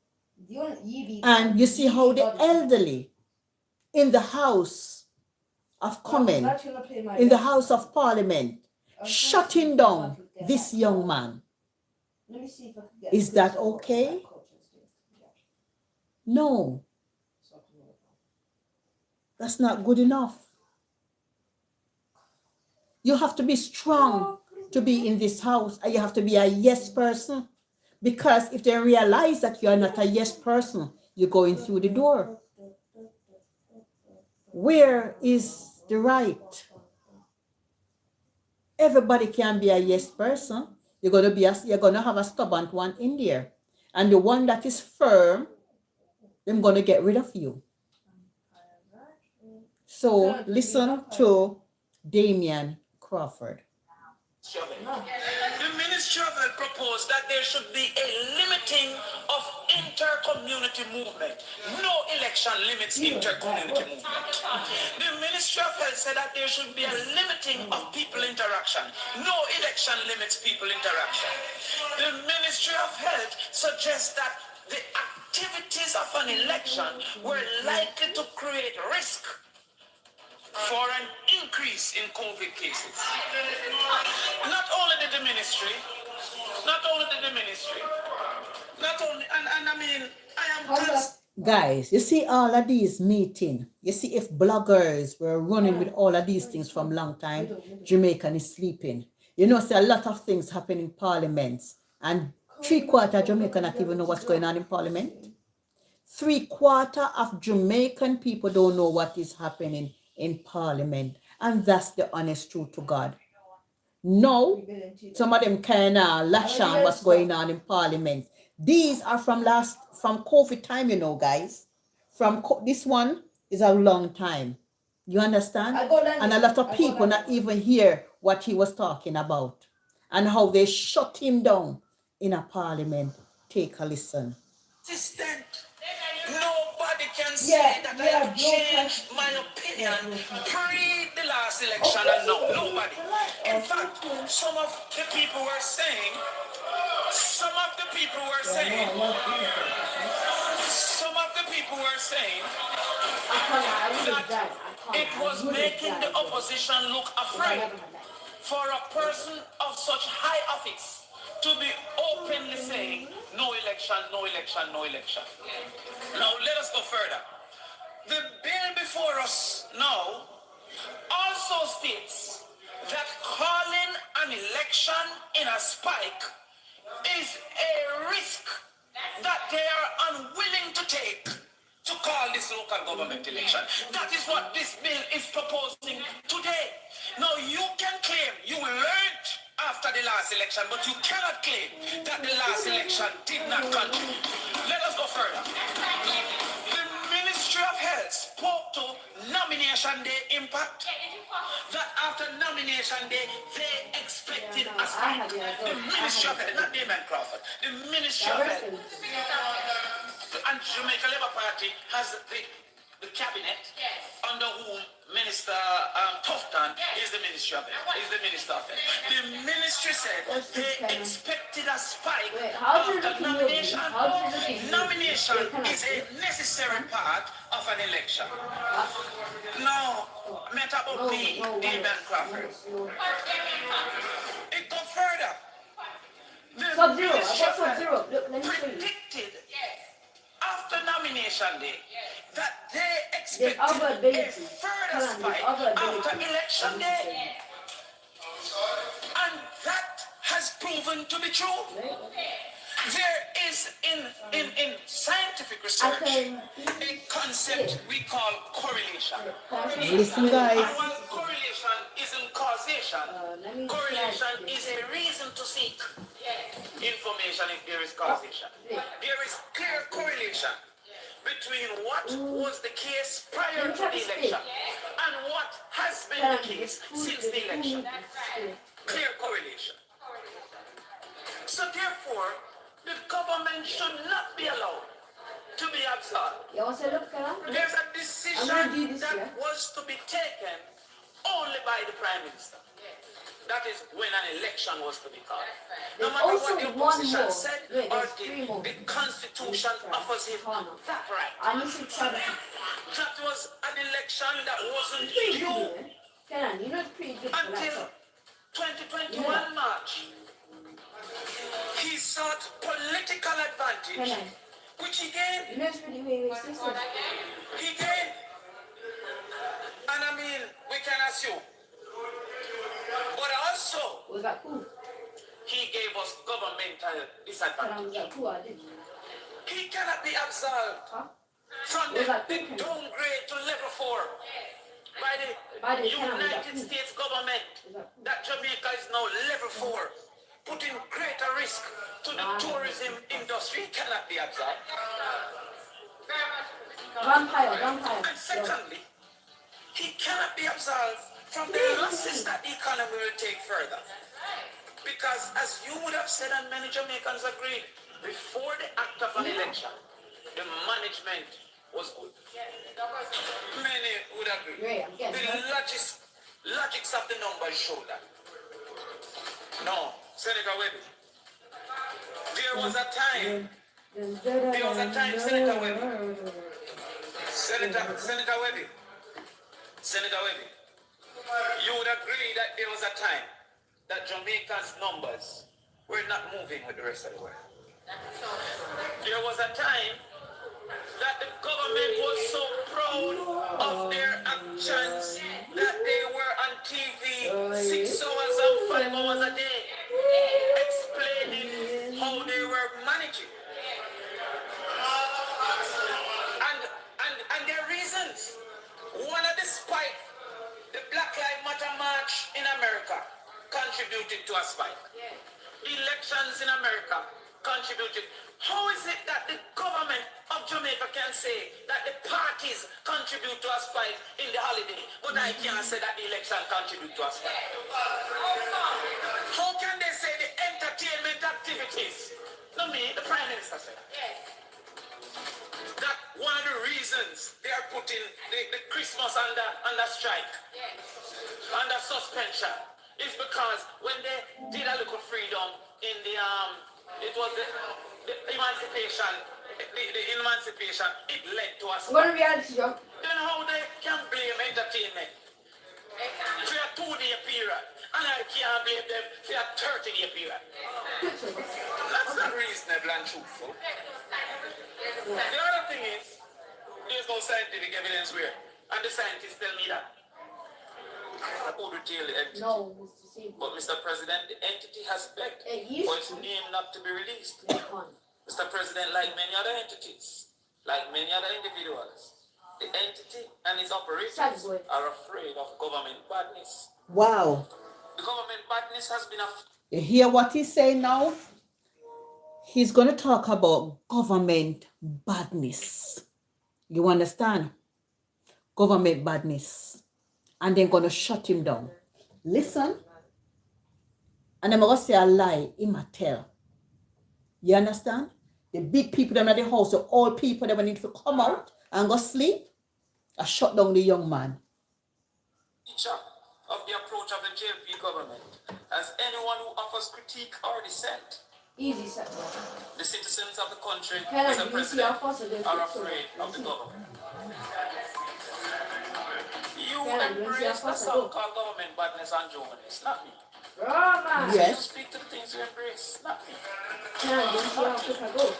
A: And you see how the elderly in the House of Commons, in the House of Parliament, shutting down this young man. Is that okay? No. That's not good enough. You have to be strong to be in this house, and you have to be a yes person. Because if they realize that you are not a yes person, you're going through the door. Where is the right? Everybody can be a yes person. You're gonna have a stubborn one in there. And the one that is firm, I'm gonna get rid of you. So listen to Damian Crawford.
H: The Ministry of Health proposed that there should be a limiting of inter-community movement. No election limits inter-community movement. The Ministry of Health said that there should be a limiting of people interaction. No election limits people interaction. The Ministry of Health suggests that the activities of an election were likely to create risk for an increase in COVID cases. Not only did the ministry, and I mean, I am...
A: Guys, you see all of these meetings. You see if bloggers were running with all of these things from long time, Jamaican is sleeping. You know, see a lot of things happen in parliaments, and 3/4 Jamaican not even know what's going on in parliament. 3/4 of Jamaican people don't know what is happening in parliament, and that's the honest truth to God. No, some of them kind of lash on what's going on in Parliament. These are from COVID time, you know, guys. This one is a long time. You understand? And a lot of people not even hear what he was talking about and how they shut him down in a Parliament. Take a listen.
M: Consistent. Nobody can say that I have changed my opinion pre the last election and now. Nobody. In fact, some of the people were saying that it was making the opposition look afraid for a person of such high office to be openly saying no election, no election, no election. Now let us go further. The bill before us now also states that calling an election in a spike is a risk that they are unwilling to take to call this local government election. That is what this bill is proposing today. Now you can claim you learned after the last election, but you cannot claim that the last election did not contribute. Let us go further. The Ministry of Health spoke to nomination day impact. That after nomination day, they expected a spike. The Ministry of Health, not Damon Crawford, the Ministry of Health. And Jamaica Labour Party has the cabinet under whom Minister Tufton is the Ministry of Health. The ministry said they expected a spike after nomination. Nomination is a necessary part of an election. Now, matter about Damon Crawford. It goes further. The Ministry of Health predicted after nomination day that they expected a further spike after election day. And that has proven to be true. There is in scientific research a concept we call correlation.
A: Listen, guys.
M: And while correlation isn't causation, correlation is a reason to seek information if there is causation. There is clear correlation between what was the case prior to the election and what has been the case since the election. Clear correlation. So therefore, the government should not be allowed to be absolved. There's a decision that was to be taken only by the Prime Minister. That is when an election was to be called. No matter what the opposition said or the Constitution offers him that right. That was an election that wasn't due until 2021 March. He sought political advantage, which he gained. He gained. And I mean, we can assume. But also, he gave us governmental disadvantage. He cannot be absolved from the downgrade to level 4 by the United States government that Jamaica is now level 4, putting greater risk to the tourism industry. He cannot be absolved. And secondly, he cannot be absolved from the losses that the economy will take further. Because as you would have said and many Jamaicans agreed, before the act of an election, the management was good. Many would agree. The logics of the numbers show that. No, Senator Webby. There was a time, Senator Webby. Senator Webby, you would agree that there was a time that Jamaica's numbers were not moving with the rest of the world. There was a time that the government was so proud of their actions that they were on TV 6 hours and 5 hours a day explaining how they were managing. And their reasons. One of the spike, the Black Lives Matter march in America contributed. contributed to a spike. The elections in America contributed. How is it that the government of Jamaica can say that the parties contribute to a spike in the holiday, but I can't say that the election contribute to a spike? How can they say the entertainment activities? No, me, the Prime Minister said that one of the reasons they are putting the Christmas under strike, under suspension, is because when they did a little freedom in the it was the emancipation, the emancipation, it led to a
D: What reality show?
M: then how they can blame entertainment for a 2-day period, and I can't blame them for a 30-day period? That's not reasonable and truthful. The other thing is, there's no scientific evidence where, and the scientists tell me that. I could retail the entity.
D: No, Mr. C.
M: But Mr. President, the entity has begged for its name not to be released. Mr. President, like many other entities, like many other individuals, the entity and its operators are afraid of government badness.
A: Wow.
M: The government badness has been a...
A: You hear what he's saying now? He's going to talk about government badness. You understand? Government badness. And they're going to shut him down. Listen. And I'm going to say a lie. He might tell. You understand? The big people that are in the house, the old people that need to come out and go sleep, I shut down the young man.
M: Feature of the approach of the JP government as anyone who offers critique or dissent.
D: Easy, sir.
M: The citizens of the country,
D: Helen,
M: Mr.
D: you
M: President,
D: see how fast it is?
M: are afraid of the government. You
D: Helen,
M: embrace the so-called government badness and journalists, not me.
D: Roma!
M: You
A: Yes.
M: speak to the things you embrace, not me.
D: Helen, you see how quick I go?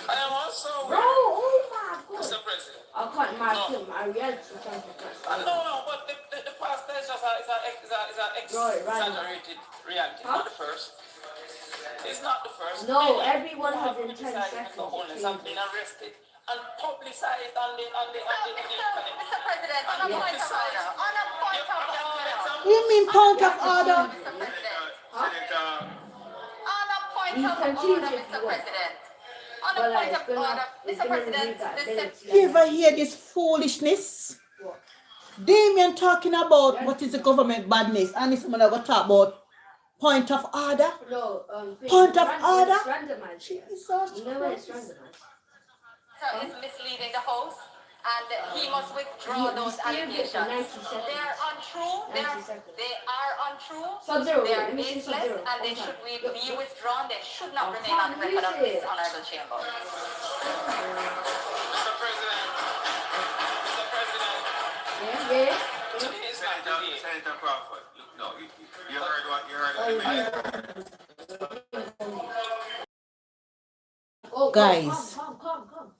M: I am also
D: Bro, oh my God.
M: Mr. President.
D: I can't my film. I reality trying to
M: No, but the past is just exaggerated reality. It's not the first. It's not the first.
D: No,
M: Many
D: everyone
M: who
D: has
M: have
D: been 10
M: criticized
D: seconds.
M: Mr. Holness have been arrested and publicized on the
G: Mr. President, on a point of order. On a point of order.
A: You mean point of order?
G: Mr. President.
L: Senator,
G: On a point
D: You
G: of
D: can
G: order,
D: change it
G: Mr.
D: if you want.
G: President. On a
D: But
G: point
D: it's
G: of
D: gonna,
G: order,
D: it's
G: Mr.
D: gonna
G: President,
D: make that
G: this
A: You ever hear this foolishness?
D: What?
A: Damien talking about what is the government badness, and this man going to talk about point of order.
D: No,
A: Point of order.
D: It's randomized.
A: Jesus
D: You know when it's
A: Christ.
D: randomized.
G: So is misleading the House, and he must withdraw
D: You
G: those
D: still get
G: allegations.
D: 90 seconds.
G: They are untrue.
D: 90 seconds.
G: They are untrue.
D: Sub-zero,
G: They are
D: let me see
G: baseless,
D: Sub-Zero.
G: and they
D: Okay.
G: should be
D: Look.
G: withdrawn. They should not
D: I
G: remain on the
D: can't
G: record of
D: use
G: this
D: it.
G: honorable chamber.
M: Mr. President. Mr. President.
D: Yeah.
M: Today is not the day.
L: Senator Crawford, look, no, you heard what
D: Oh,
A: Guys.
D: Come.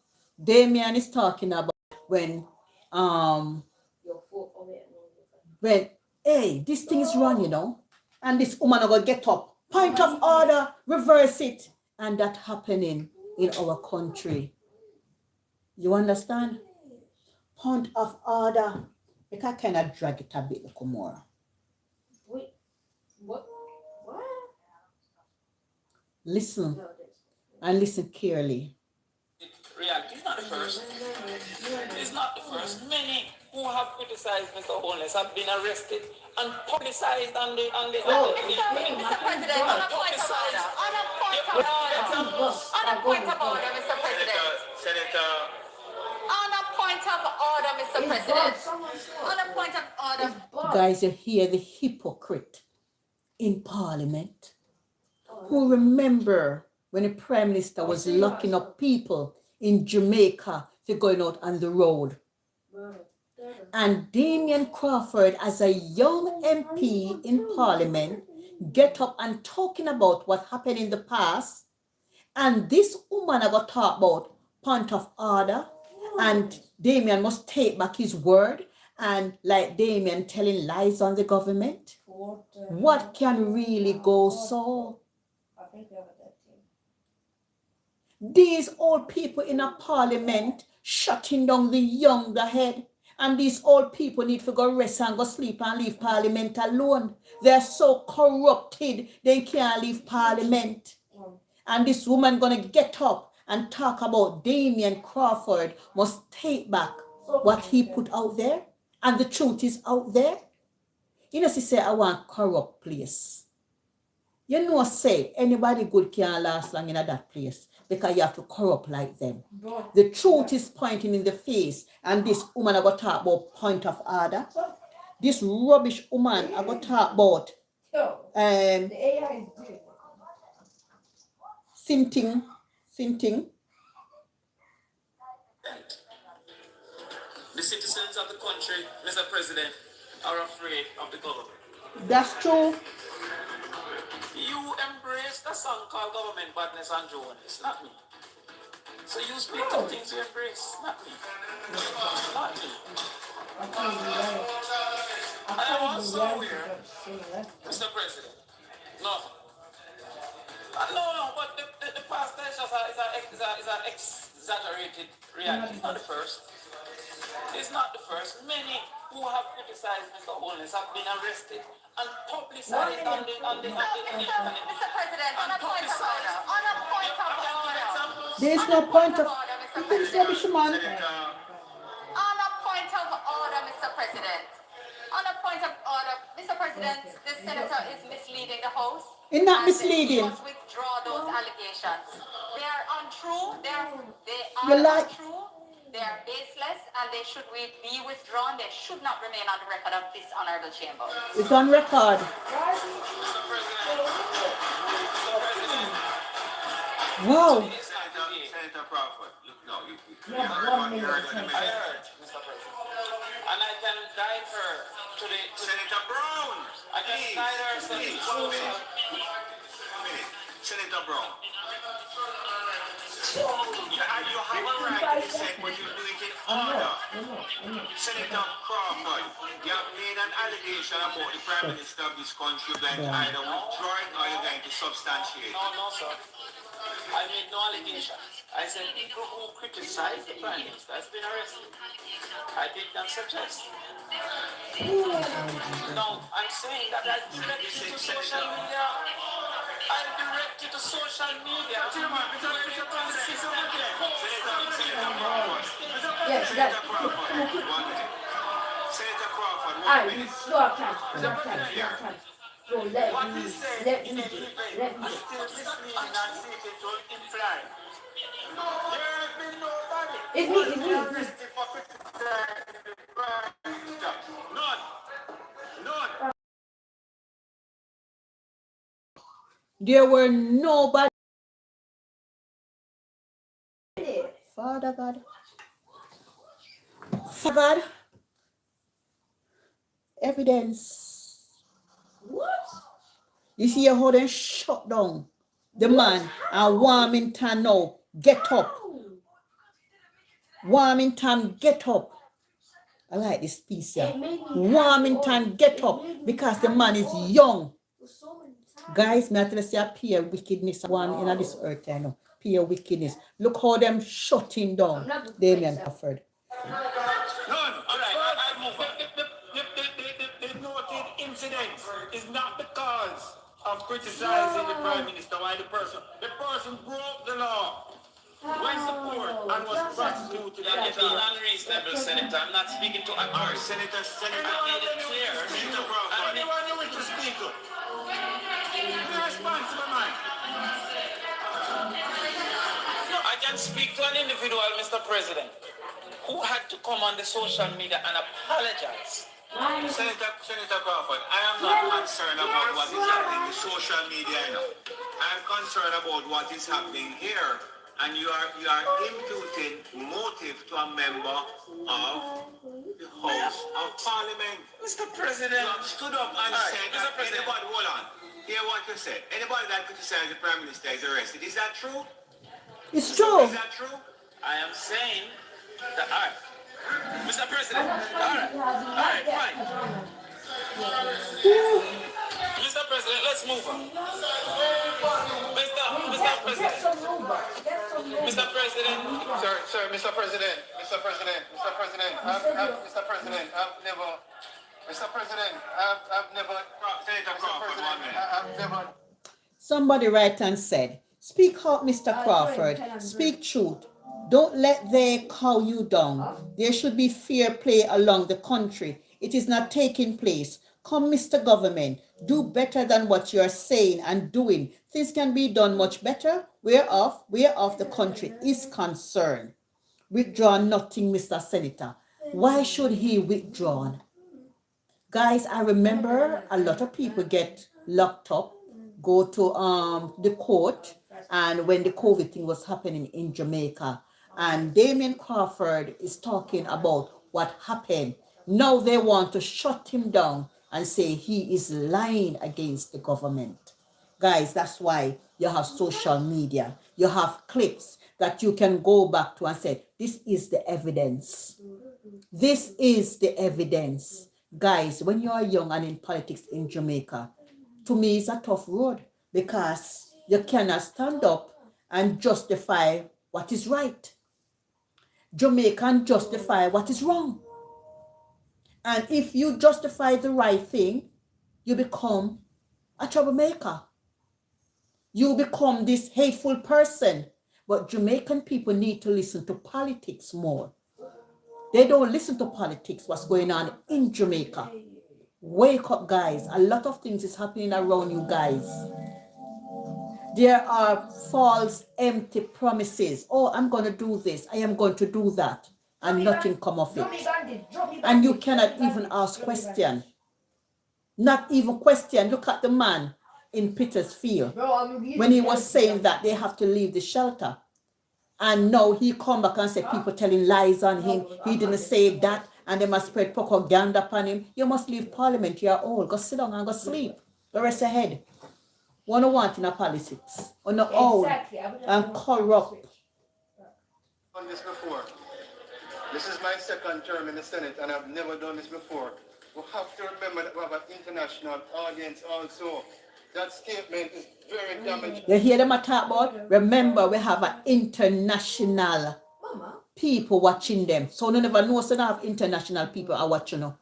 A: Damien is talking about when
D: Your fault. Oh, wait, no.
A: when hey, this thing is wrong, you know, and this woman are gonna get up, point of order, reverse it, and that happening in our country. You understand? Point of order. You can kind of drag it a bit, look more.
D: Wait. What?
A: Listen
D: No,
A: and listen carefully.
M: Reality is not the first. It's not the first. Many who have criticized Mr. Holness have been arrested and publicized on the
G: Mr. President, on a point of order. On a point of order. On a point of order, Mr. President.
L: Senator,
G: On a point of order, Mr. President. On a point of order.
A: Guys, you hear the hypocrite in Parliament who remember when the Prime Minister was locking up people in Jamaica for going out on the road. And Damien Crawford, as a young MP in Parliament, get up and talking about what happened in the past. And this woman I got talk about point of order. And Damien must take back his word. And like Damien telling lies on the government. What can really go so? These old people in a parliament shutting down the young ahead And these old people need to go rest and go sleep and leave Parliament alone. They're so corrupted, they can't leave Parliament. And this woman gonna get up and talk about Damien Crawford must take back what he put out there. And the truth is out there. You know, she say, I want corrupt place. You know, say, anybody good can't last long in that place because you have to corrupt like them. The truth is pointing in the face, and this woman I got talk about point of order. This rubbish woman I got talk about Sinting.
M: The citizens of the country, Mr. President, are afraid of the government.
A: That's true.
M: You embrace the song called Government Badness and Jones, not me. So you speak of things you embrace, not me. Not me. I am also aware, Mr. President. No. No, but the past is an exaggerated reality. It's not the first. It's not the first. Many who have criticized Mr. Holness have been arrested and publicized on the internet.
N: Mr. President, on a point of order. On a point of order.
A: There's no point of order,
N: Mr. President.
A: man.
N: On a point of order, Mr. President. On a point of order, Mr. President, the senator is misleading the House.
A: It's not misleading.
N: He must withdraw those allegations. They are untrue. They are untrue. They are baseless, and they should be withdrawn. They should not remain on the record of this honorable chamber.
A: It's on record. Wow.
M: Senator Crawford, look now, you heard, I heard, Mr. President. And I can guide her to the...
B: Senator Brown!
M: I can guide her to the...
B: 1 minute. Senator Brown. You have a right to dissent, but you do it in order. Senator Crawford, you have made an allegation about the Prime Minister of this country. You're going to either withdraw it or you're going to substantiate it.
M: No, sir. I made no allegation. I said people who criticize the Prime Minister has been arrested. I did not suggest. No, I'm saying that I direct you to social media. I direct you to social media.
B: Senator Crawford, 1 minute.
M: What he said in a debate is still misleading and seeking to imply. There has been nobody who has been arrested for criticizing the Prime Minister. None.
A: There were nobody. Father God. Father God. Evidence.
D: What?
A: You see how they shut down the man and Warmington now. Get up. Warmington, get up. I like this piece here. Warmington, get up because the man is young. Guys, me tell you, pure wickedness one in this earth, I know. Pure wickedness. Look how them shutting down Damien Crawford.
M: None. All right, I move on. The noted incident is not the cause of criticizing the Prime Minister. Why the person broke the law, went to court, and was prosecuted. You're being unreasonable, Senator. I'm not speaking to a court. Senator, made it clear. Senator Crawford. Anyone you wish to speak to. Be responsible, man. I can speak to an individual, Mr. President, who had to come on the social media and apologize.
B: Senator Crawford, I am not concerned about what is happening in social media. I am concerned about what is happening here. And you are imputing motive to a member of the House of Parliament.
M: Mr. President,
B: you have stood up and said that anybody, hold on, hear what you said. Anybody that criticizes the Prime Minister is arrested. Is that true?
A: It's true.
B: Is that true?
M: I am saying that, all right, Mr. President, all right, fine. Mr. President, let's move on. Mr. President. Mr. President. Sir, Mr. President.
E: Mr. President, Mr. President, Mr. President, I've never, Mr. President, I've never, Mr. President, I've never.
A: Somebody right and said, speak out, Mr. Crawford. Speak truth. Don't let they cow you down. There should be fair play along the country. It is not taking place. Come, Mr. Government, do better than what you're saying and doing. Things can be done much better. Whereof the country is concerned. Withdraw nothing, Mr. Senator. Why should he withdraw? Guys, I remember a lot of people get locked up, go to the court, and when the COVID thing was happening in Jamaica, and Damien Crawford is talking about what happened. Now they want to shut him down and say he is lying against the government. Guys, that's why you have social media. You have clips that you can go back to and say, this is the evidence. This is the evidence. Guys, when you are young and in politics in Jamaica, to me it's a tough road because you cannot stand up and justify what is right. Jamaican justify what is wrong. And if you justify the right thing, you become a troublemaker. You become this hateful person. But Jamaican people need to listen to politics more. They don't listen to politics, what's going on in Jamaica. Wake up, guys. A lot of things is happening around you guys. There are false, empty promises. Oh, I'm going to do this. I am going to do that. And nothing come of it. And you cannot even ask question. Not even question. Look at the man in Petersfield. When he was saying that they have to leave the shelter. And now he come back and say people telling lies on him. He didn't say that. And they must spread propaganda upon him. You must leave parliament. You're old. Go sit down and go sleep. Go rest your head. What do you want in a politics? Or not old and corrupt.
E: Done this before. This is my second term in the Senate and I've never done this before. We have to remember that we have an international audience also. That statement is very damaging.
A: You hear them talk about? Remember, we have an international people watching them. So you never know, so they have international people are watching you.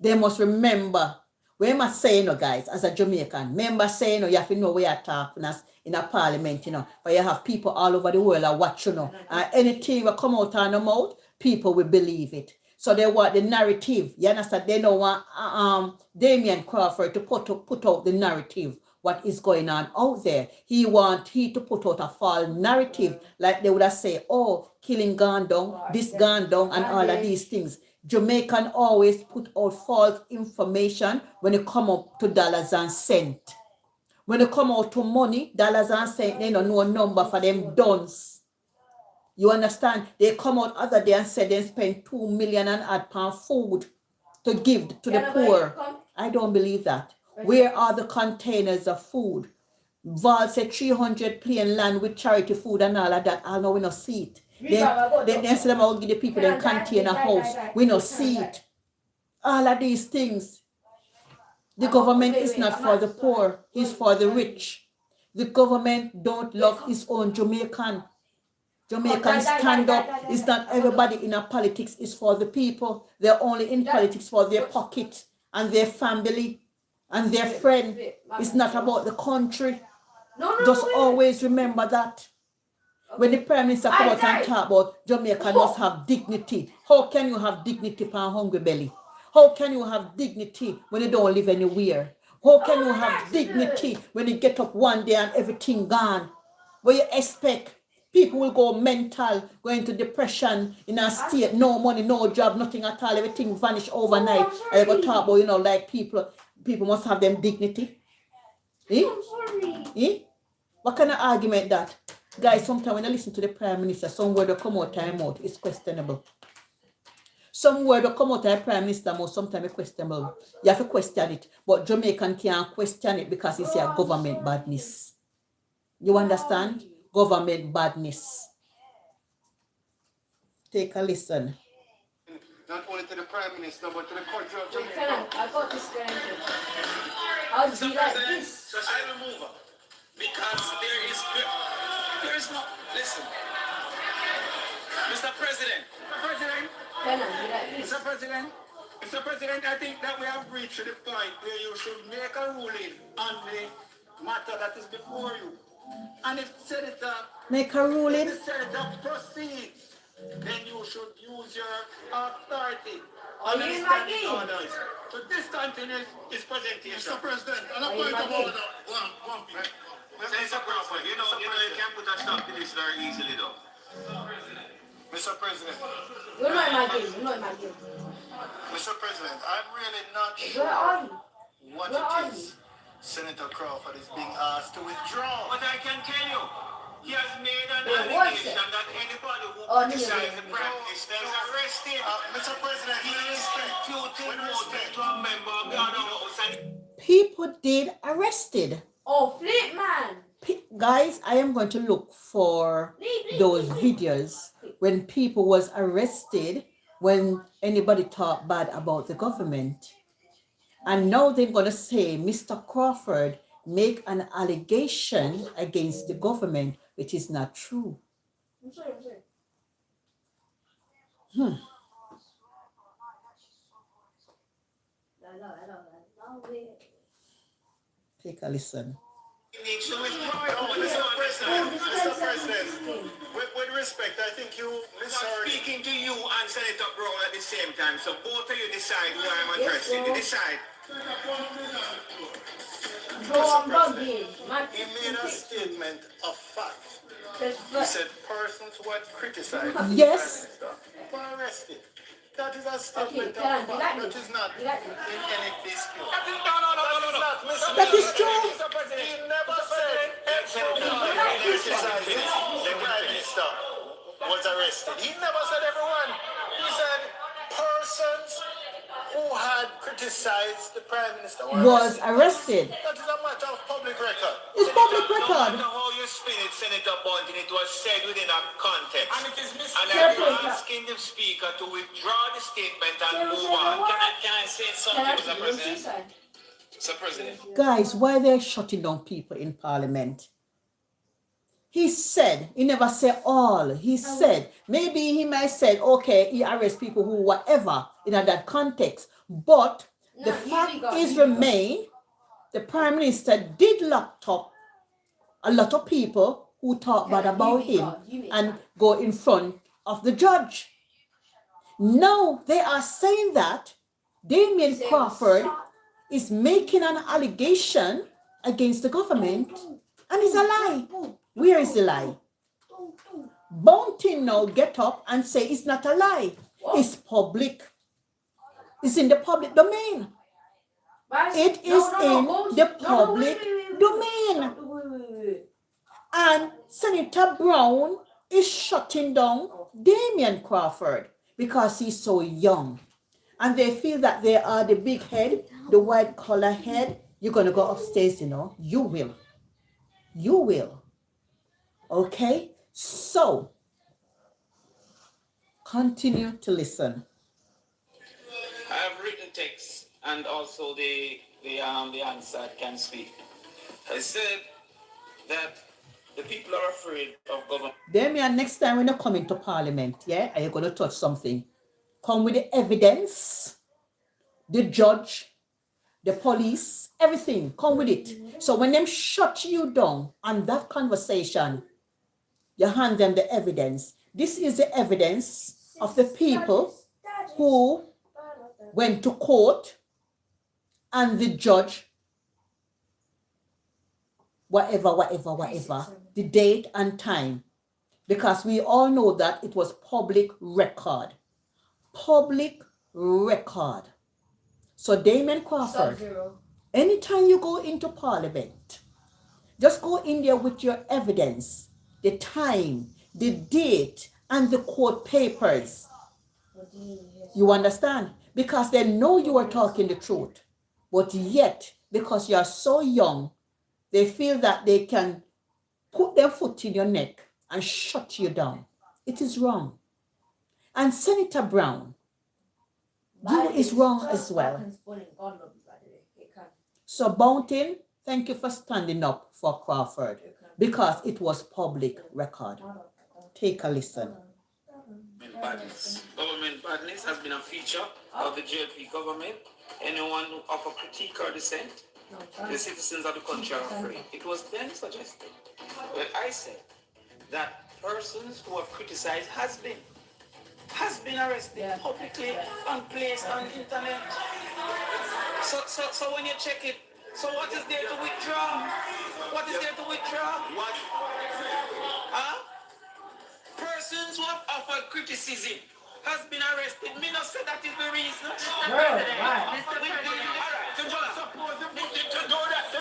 A: They must remember. We must say, guys, as a Jamaican, remember saying, you have to know where you're talking as in a parliament, but you have people all over the world are watching, and anything will come out on the mouth, people will believe it. So they want the narrative. You understand? They don't want Damien Crawford to put out the narrative, what is going on out there. He to put out a false narrative, like they would have said, oh, killing gone down, this gone down, and all of these things. Jamaican always put out false information when it come up to dollars and cents. When it come out to money, dollars and cents, they don't know a number for them dons. You understand? They come out other day and say they spend 2 million and odd pound food to give to the poor. I don't believe that. Where are the containers of food? Val said 300 plain land with charity food and all of that. I know we don't see it. They say them out give the people them container house. We don't see it. All of these things. The government is not for the poor. It's for the rich. The government don't love its own Jamaican. Jamaicans stand up. It's not everybody in a politics. It's for the people. They're only in politics for their pocket and their family and their friend. It's not about the country. Just always remember that. When the Prime Minister come out and talk about Jamaica must have dignity. How can you have dignity for a hungry belly? How can you have dignity when you don't live anywhere? How can you have dignity when you get up one day and everything gone? What you expect? People will go mental, go into depression, in a state, no money, no job, nothing at all, everything vanish overnight. And you go talk about, like people must have them dignity. What kind of argument that? Guys, sometimes when I listen to the Prime Minister, some word will come out time out, it's questionable. Some word will come out of the Prime Minister mouth, sometimes it's questionable. You have to question it. But Jamaican can't question it because it's a government badness. You understand? Government badness. Take a listen.
E: Not only to the Prime Minister, but to the country of Jamaica.
D: I got this guy. I'll be like this.
M: So I will move up. Because there is no, listen. Mr. President. Mr. President. Mr. President, I think that we have reached the point where you should make a ruling on the matter that is before you. And if Senator,
A: make a ruling.
M: If the Senator proceeds, then you should use your authority on the standing orders to discontinue his presentation.
E: Mr. President, and a point of order. One minute.
B: Mr. Crawford, you know, you can put a stop to this very easily, though.
E: Mr. President.
D: You're not in my game. You're not in my game.
E: Mr. President, I'm really not sure
D: Where are you?
E: what
D: Where are
E: it
D: you?
E: is Senator Crawford is being asked to withdraw.
B: But I can tell you, he has made an allegation that anybody who criticizes the Prime Minister is arrested.
E: Mr. President,
B: he is imputing motive to a member of the other house.
A: People did arrested.
D: Oh, flip, man.
A: Guys, I am going to look for those videos when people was arrested when anybody talked bad about the government. And now they're going to say Mr. Crawford make an allegation against the government, which is not true.
D: I'm sorry.
A: Take a listen.
E: Mr. President, with respect, I think you
B: I'm speaking to you and Senator Brown at the same time, so both of you decide who I'm addressing. You decide.
E: He made a statement of fact. He said persons who had criticized the
A: Yes.
E: Prime Minister were arrested. That is a statement of fact. That is not in any dispute.
A: That is true.
E: He never said everyone criticizing the Prime Minister was arrested. He never said everyone. He said persons who had criticized the Prime Minister
A: was arrested.
E: That is a matter of public record.
A: It's public record.
B: No matter how you spin it, Senator Bunting, it was said within a context.
M: And it is
B: And I'm asking the Speaker to withdraw the statement and move on.
M: Can I say something, Mr. President? Mr. President.
A: Guys, why they're shutting down people in Parliament? He said, he never said all. He said, maybe he might say, okay, he arrests people who whatever in that context. But the fact is remain, the Prime Minister did lock up a lot of people who talk bad about him and go in front of the judge. Now they are saying that Damien Crawford is making an allegation against the government, and it's a lie. Where is the lie? Bunting now get up and say it's not a lie. It's public. It's in the public domain. It is in the public domain. And Senator Brown is shutting down Damien Crawford because he's so young. And they feel that they are the big head, the white collar head. You're going to go upstairs, you know. You will. You will. Okay? So, continue to listen.
M: I have written text and also the answer can speak. I said that the people are afraid of government.
A: Damien, next time when you come into Parliament, yeah, are you going to touch something? Come with the evidence, the judge, the police, everything. Come with it. So when them shut you down on that conversation, you hand them the evidence. This is the evidence of the people who went to court and the judge, whatever, the date and time. Because we all know that it was public record. Public record. So Damien Crawford, anytime you go into Parliament, just go in there with your evidence, the time, the date, and the court papers. You understand? Because they know you are talking the truth. But yet, because you are so young, they feel that they can put their foot in your neck and shut you down. It is wrong. And Senator Brown, you is wrong as well. So Bunting, thank you for standing up for Crawford because it was public record. Take a listen.
M: badness. Government badness has been a feature of the JLP government. Anyone who offer critique or dissent, the citizens of the country are free. It was then suggested, well, I said, that persons who have criticized has been arrested publicly and placed on the internet. So when you check it, so what is there to withdraw? What is there to withdraw? What? Huh? Persons who have offered criticism has been arrested. Me not say that is the reason. To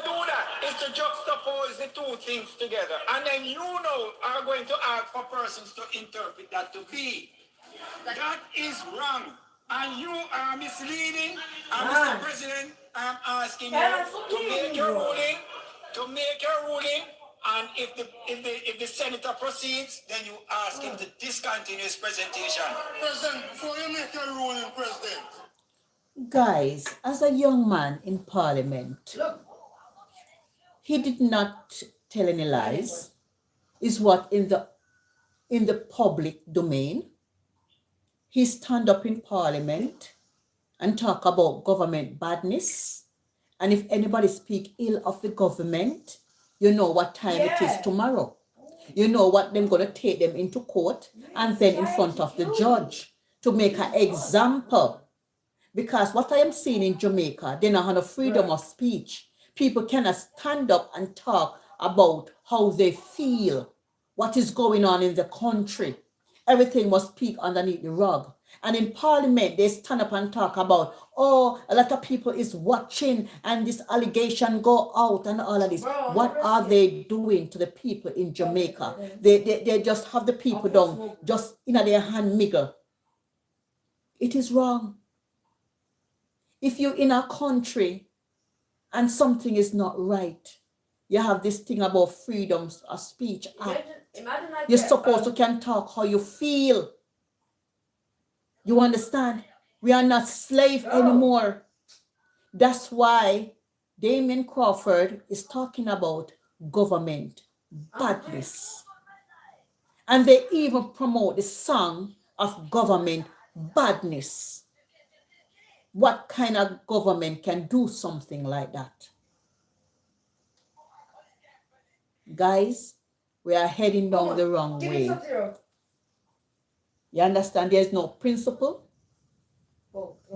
M: do that is to juxtapose the two things together. And then you are going to ask for persons to interpret that to be. That is wrong. And you are misleading. And Mr. President, I'm asking you to make your ruling. And if the senator proceeds, then you ask him to discontinue his presentation. President, before you make your ruling, President.
A: Guys, as a young man in Parliament, he did not tell any lies. Is what in the public domain. He stand up in Parliament and talk about government badness. And if anybody speak ill of the government, you know what time it is tomorrow. You know what they're going to take them into court and then in front of the judge to make an example. Because what I am seeing in Jamaica, they don't have no freedom of speech. People cannot stand up and talk about how they feel, what is going on in the country. Everything must speak underneath the rug. And in Parliament, they stand up and talk about, oh, a lot of people is watching and this allegation go out and all of this. What are they doing to the people in Jamaica? They just have the people down, just in their hand miggle. It is wrong. If you're in a country and something is not right, you have this thing about freedom of speech act. You're supposed to can talk how you feel. You understand? We are not slaves anymore. That's why Damien Crawford is talking about government badness. And they even promote the song of government badness. What kind of government can do something like that? Guys, we are heading down the wrong way. You understand? There is no principle.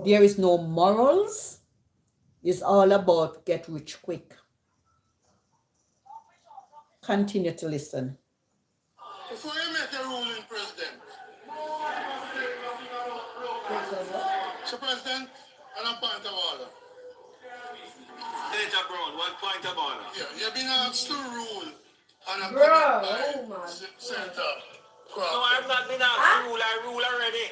A: There is no morals. It's all about get rich quick. Continue to listen.
K: Before you make a ruling, President. So, President, on a point of order.
M: Senator Brown, what point of order?
K: Yeah, you've been asked to rule on a comment by Senator Crawford.
M: No, I've not been asked to rule. I rule already.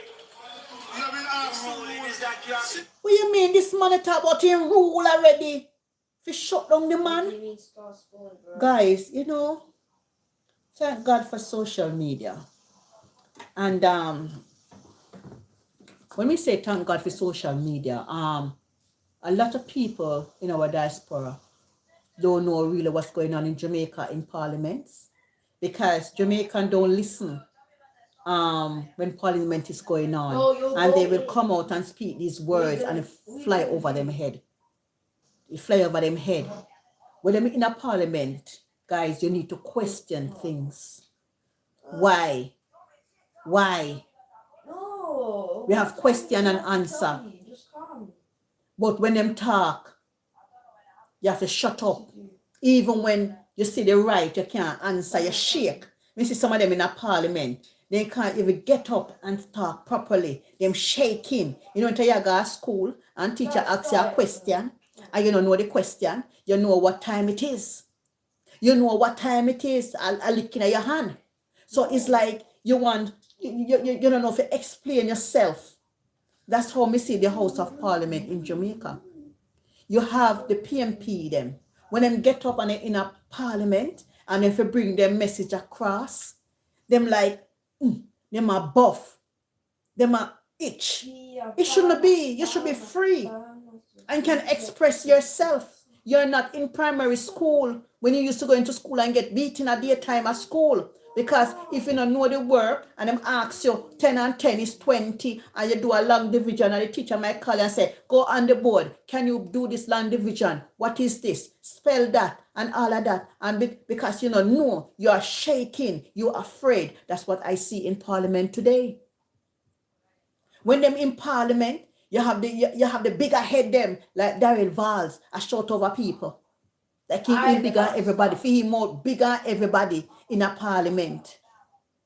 K: You have been asked to rule.
M: Is that you have...
A: What you mean this man talk about him rule already? If you shut down the man? Guys, you know, thank God for social media. And when we say thank God for social media, a lot of people in our diaspora don't know really what's going on in Jamaica in parliaments, because Jamaicans don't listen when parliament is going on, and they will come out and speak these words and fly over them head. It fly over them head. When they're in a parliament, guys, you need to question things. Why? We have question and answer. But when them talk, you have to shut up. Even when you see the right, you can't answer, you shake. We see some of them in a parliament, they can't even get up and talk properly. Them shaking. You know, until you go to school and teacher asks you a question, and you don't know the question, you know what time it is. You know what time it is, I'll looking at your hand. So it's like you don't know if you explain yourself. That's how we see the House of Parliament in Jamaica. You have the PMP them. When them get up and they're in a parliament and if you bring their message across, them like, them are buff. Them are itch. It shouldn't be. You should be free and can express yourself. You're not in primary school when you used to go into school and get beaten at daytime at school. Because if you don't know the word and them ask you 10 and 10 is 20 and you do a long division and the teacher might call and say, go on the board. Can you do this long division? What is this? Spell that and all of that. And because you don't know, you are shaking, you're afraid. That's what I see in Parliament today. When them in Parliament, you have the bigger head them, like Darren Valls, a shout over people. Like he bigger everybody, for him more bigger everybody in a Parliament.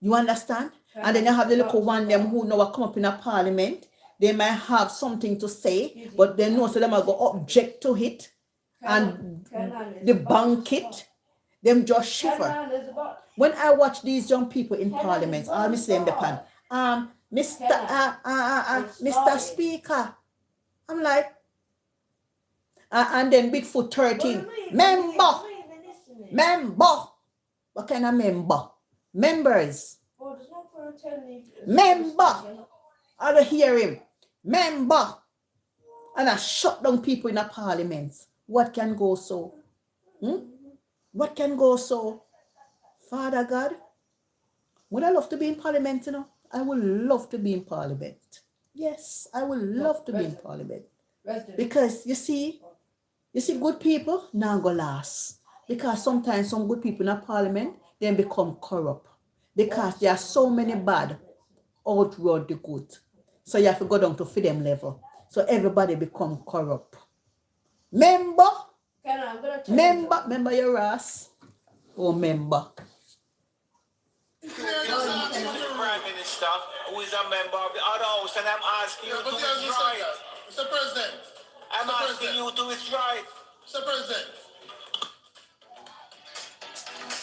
A: You understand? And then you have the little one them who know what come up in a Parliament. They might have something to say, but they know so them are go object to it and debunk it. Them just shiver. When I watch these young people in Parliament, I'll be saying the pan. Mr. Speaker. I'm like, and then Bigfoot 13. Member. What kind of member? Members. Member. I don't hear him. Member. And I shut down people in the Parliament. What can go so? What can go so? Father God, would I love to be in Parliament, you know? I would love to be in Parliament. Yes, I would love to be in Parliament. Because you see good people now go last. Because sometimes some good people in a Parliament then become corrupt. Because there are so many bad outroad the good. So you have to go down to feed them level. So everybody become corrupt. Member your ass. Oh, member.
M: The Prime Minister, who is a member of the other house, and I'm asking you to withdraw it.
K: Mr. President.
M: I'm asking you to withdraw it.
K: Mr. President.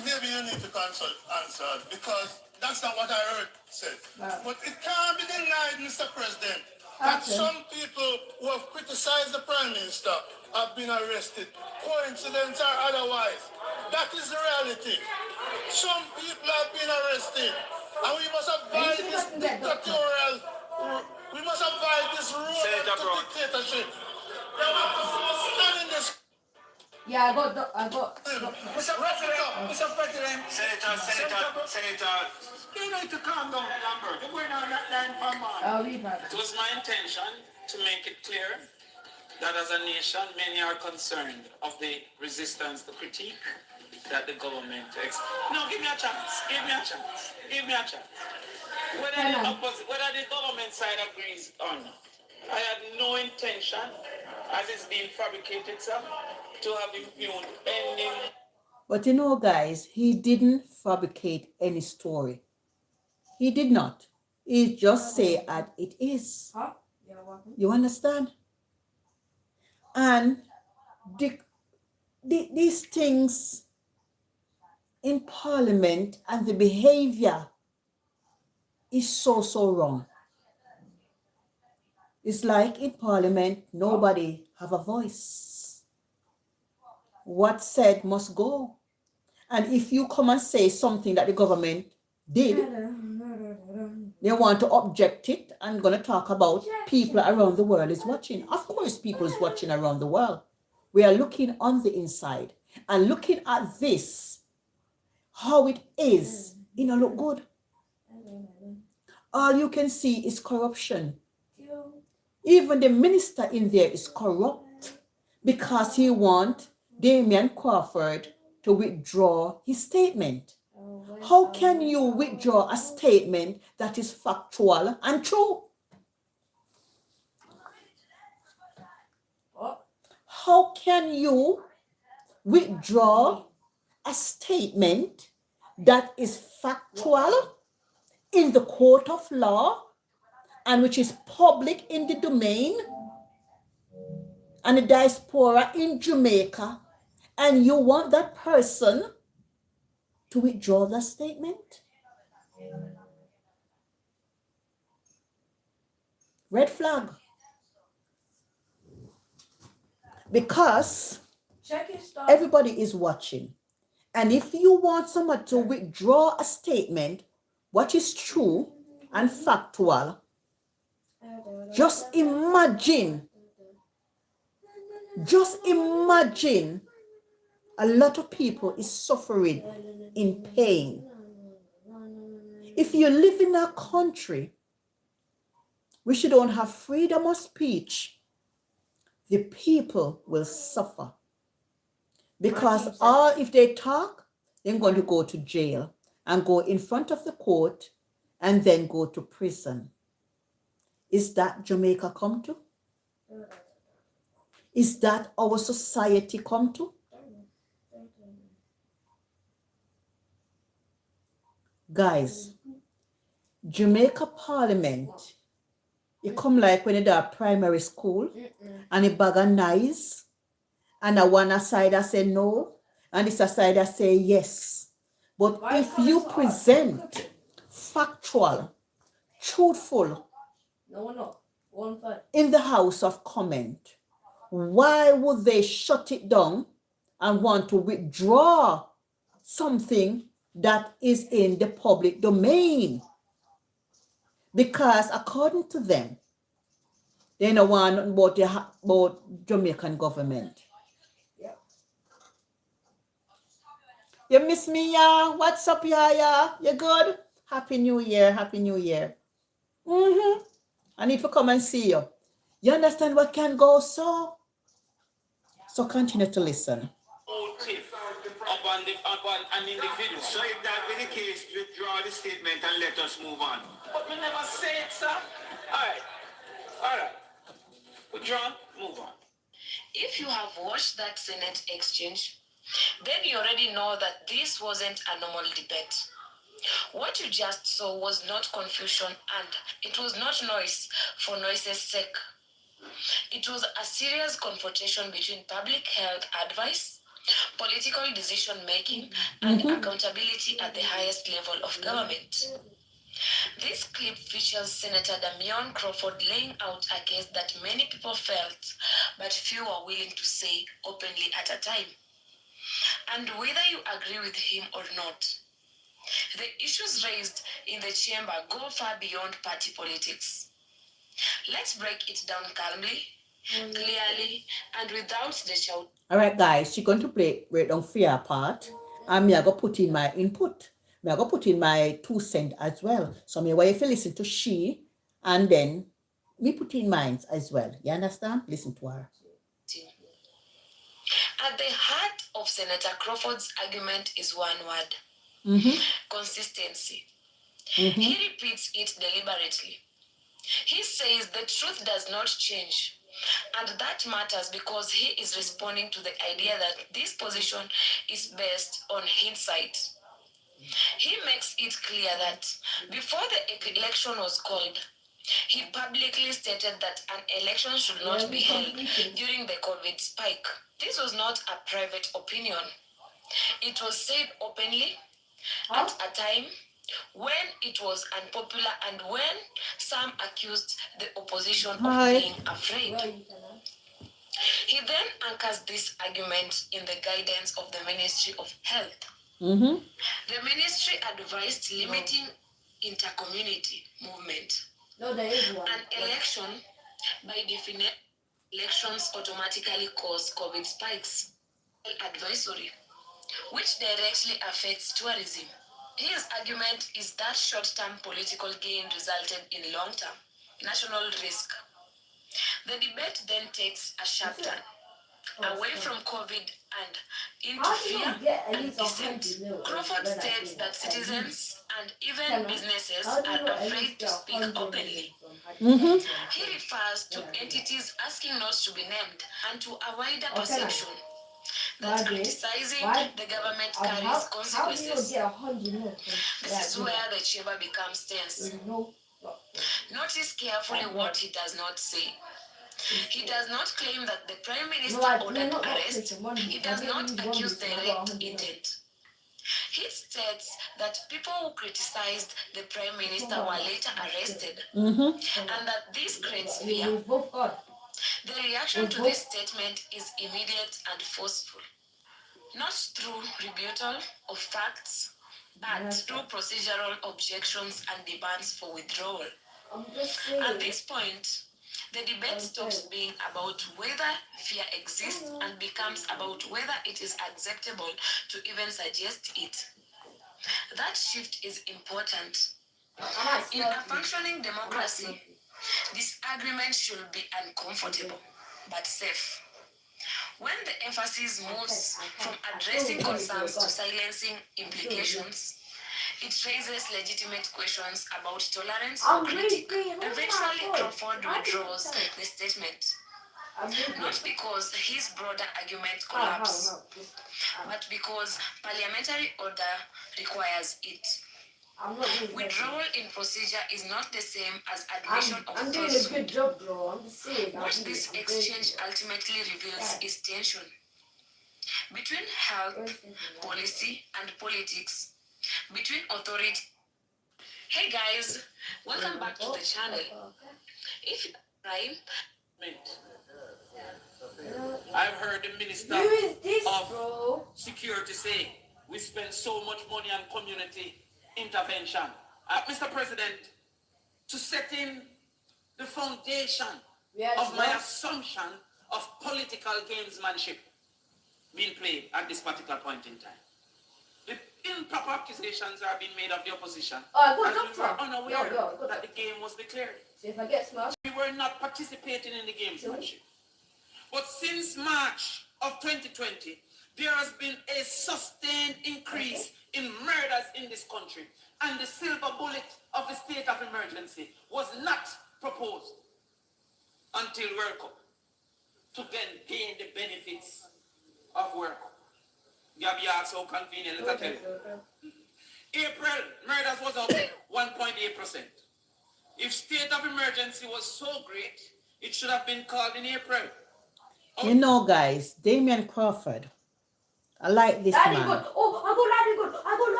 K: Maybe you need to consult answer because that's not what I heard said. But it can't be denied, Mr. President, that some people who have criticized the Prime Minister have been arrested, coincidence or otherwise. That is the reality. Some people have been arrested, and we must abide this dictatorial, we must abide this rule of dictatorship. Stand in this.
D: Yeah, I got.
M: Mr. President. Senator. You need to calm down, Lambert. You're going on that line for man.
O: It was my intention to make it clear that as a nation, many are concerned of the resistance, the critique that the government No, give me a chance. Whether the government side agrees or not, I had no intention, as it's being fabricated, sir, to have impugned any.
A: But you know, guys, he didn't fabricate any story. He did not. He just say as it is. You understand? And these things in Parliament and the behavior is so wrong. It's like in Parliament, nobody have a voice. What's said must go. And if you come and say something that the government did, they want to object it and going to talk about people around the world is watching. Of course, people is watching around the world. We are looking on the inside and looking at this, how it is, it don't look good. All you can see is corruption. Even the minister in there is corrupt because he wants Damian Crawford to withdraw his statement. How can you withdraw a statement that is factual and true? How can you withdraw a statement that is factual in the court of law and which is public in the domain and the diaspora in Jamaica, and you want that person to withdraw the statement? Red flag. Because everybody is watching. And if you want someone to withdraw a statement, what is true and factual, just imagine a lot of people is suffering in pain. If you live in a country which you don't have freedom of speech, the people will suffer. Because if they talk, they're going to go to jail and go in front of the court and then go to prison. Is that Jamaica come to? Is that our society come to? Guys, Jamaica Parliament, it come like when you do a primary school and a bag of knives and a one side I say no and this side I say yes. But if you present factual, truthful in the House of Comment, why would they shut it down and want to withdraw something that is in the public domain? Because according to them, they don't want about Jamaican government. Yep. You miss me, yeah? What's up, yeah? You good? Happy New Year, Happy New Year. I need to come and see you. You understand what can go so? So continue to listen.
M: Upon an individual.
B: So if that be the case, withdraw the statement and let us move on.
M: But we never say it, sir. All right. Withdraw, move on.
P: If you have watched that Senate exchange, then you already know that this wasn't a normal debate. What you just saw was not confusion, and it was not noise for noise's sake. It was a serious confrontation between public health advice, political decision-making, and accountability at the highest level of government. This clip features Senator Damian Crawford laying out a case that many people felt, but few are willing to say openly at a time. And whether you agree with him or not, the issues raised in the chamber go far beyond party politics. Let's break it down calmly, clearly, and without the shout.
A: All right, guys, she's going to break down fear part, and me I go put in my input. Me I go put in my 2 cents as well. So me if you listen to she, and then me put in mine as well. You understand? Listen to her.
P: At the heart of Senator Crawford's argument is one word: consistency. He repeats it deliberately. He says the truth does not change, and that matters because he is responding to the idea that this position is based on hindsight. He makes it clear that before the election was called, he publicly stated that an election should not be held during the COVID spike. This was not a private opinion. It was said openly at a time when it was unpopular and when some accused the opposition of being afraid. He then anchors this argument in the guidance of the Ministry of Health. The ministry advised limiting intercommunity movement. An election, by definition, elections automatically cause COVID spikes. Advisory, which directly affects tourism. His argument is that short-term political gain resulted in long-term national risk. The debate then takes a sharp turn, away from COVID and into fear and dissent. Crawford states that citizens and even businesses are afraid to speak openly. He refers to entities asking not to be named and to a wider perception that criticizing the government carries consequences. This is where the chamber becomes tense. Notice carefully what he does not say. He does not claim that the Prime Minister ordered arrest. He does not accuse direct intent. He states that people who criticized the Prime Minister were later arrested and that this creates fear. The reaction to this statement is immediate and forceful, not through rebuttal of facts, but through procedural objections and demands for withdrawal. At this point, The debate stops being about whether fear exists and becomes about whether it is acceptable to even suggest it. That shift is important. In a functioning democracy, disagreement should be uncomfortable but safe. When the emphasis moves from addressing concerns to silencing implications, it raises legitimate questions about tolerance or critique. Eventually, Crawford withdraws the statement, not because his broader argument collapsed, but because parliamentary order requires it. Withdrawal in procedure is not the same as admission of falsehood. I'm doing a good job, bro. I'm just saying. What this exchange ultimately reveals is tension between health, policy, and politics, between authority. Hey guys, welcome back to the channel. If you right,
O: I've heard the Minister of Security say we spend so much money on community intervention. Mr. President, to set in the foundation of my assumption of political gamesmanship being played at this particular point in time. The improper accusations are being made of the opposition. As we were unaware that the game was declared. If I get smart. We were not participating in the gamesmanship. But since March of 2020, there has been a sustained increase in murders in this country. And the silver bullet of the state of emergency was not proposed until World Cup to gain the benefits of World Cup. Gabby asked so convenient, let me tell you. April, murders was up 1.8%. If state of emergency was so great, it should have been called in April.
A: You know, guys, Damian Crawford, I like this man.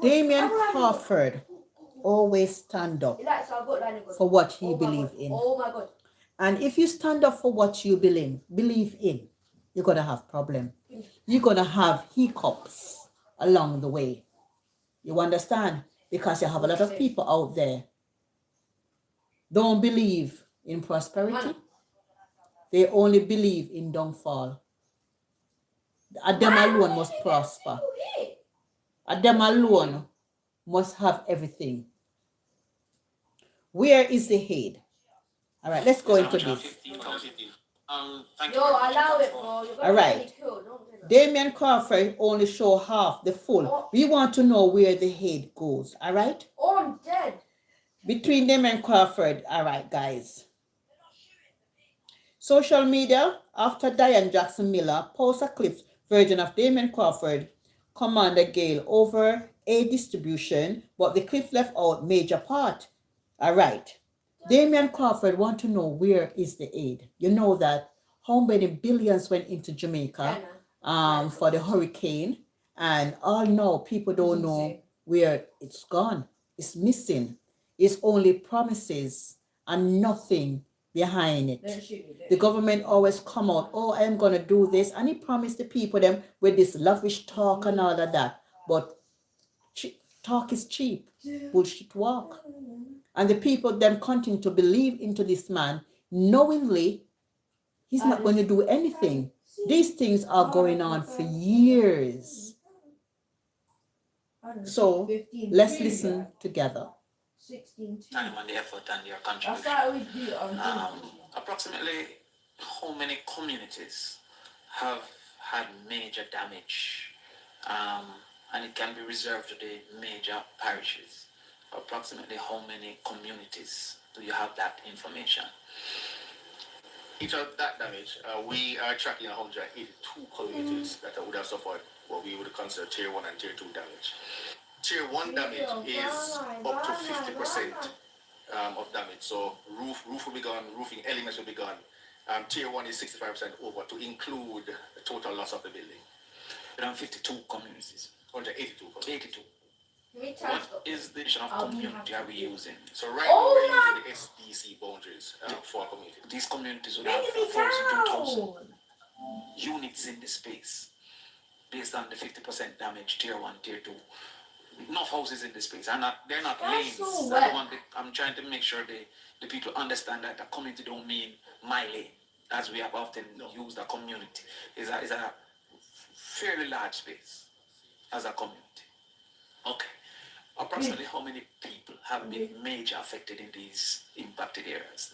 A: Damian Crawford always stand up for what he believes in. And if you stand up for what you believe in, you're going to have problems. You're going to have hiccups along the way. You understand? Because you have a lot of people out there don't believe in prosperity. They only believe in downfall. Them alone must prosper. Them alone must have everything. Where is the head? All right, let's go into this.
D: Allow it, bro.
A: All right. Damian Crawford only show half the full. We want to know where the head goes. All right?
D: Oh, I'm dead.
A: Between Damian Crawford. All right, guys. Social media, after Diane Jackson Miller posts a clipped version of Damian Crawford, Commander Gale over aid distribution, but the clip left out major part. All right. Damian Crawford want to know where is the aid. You know that how many billions went into Jamaica for the hurricane, and all now people don't know where it's gone. It's missing. It's only promises and nothing behind it. The government always come out, oh, I'm going to do this. And he promised the people them with this lavish talk and all of that. But talk is cheap. Bullshit walk. And the people them continue to believe into this man, knowingly he's not going to do anything. These things are going on for years. So let's listen together.
O: Time and the effort and your contribution. Approximately how many communities have had major damage, and it can be reserved to the major parishes? Approximately how many communities do you have that information?
E: Each of that damage, we are tracking 182 communities that would have suffered what we would consider tier 1 and tier 2 damage. Tier 1 damage is up to 50% of damage. So roof will be gone, roofing elements will be gone. Tier 1 is 65% over to include the total loss of the building.
O: Around 52 communities.
E: 182 communities.
O: 82. What is the definition of community are we using?
E: So right now we're using the SDC boundaries for communities.
O: These communities would have 42,000 units in the space based on the 50% damage, tier 1, tier 2. enough houses in this place. They're not lanes.
D: so
O: I
D: wet.
O: I'm trying to make sure the people understand that the community don't mean my lane, as we have often used the community. Is a fairly large space as a community. Okay. Approximately how many people have been major affected in these impacted areas?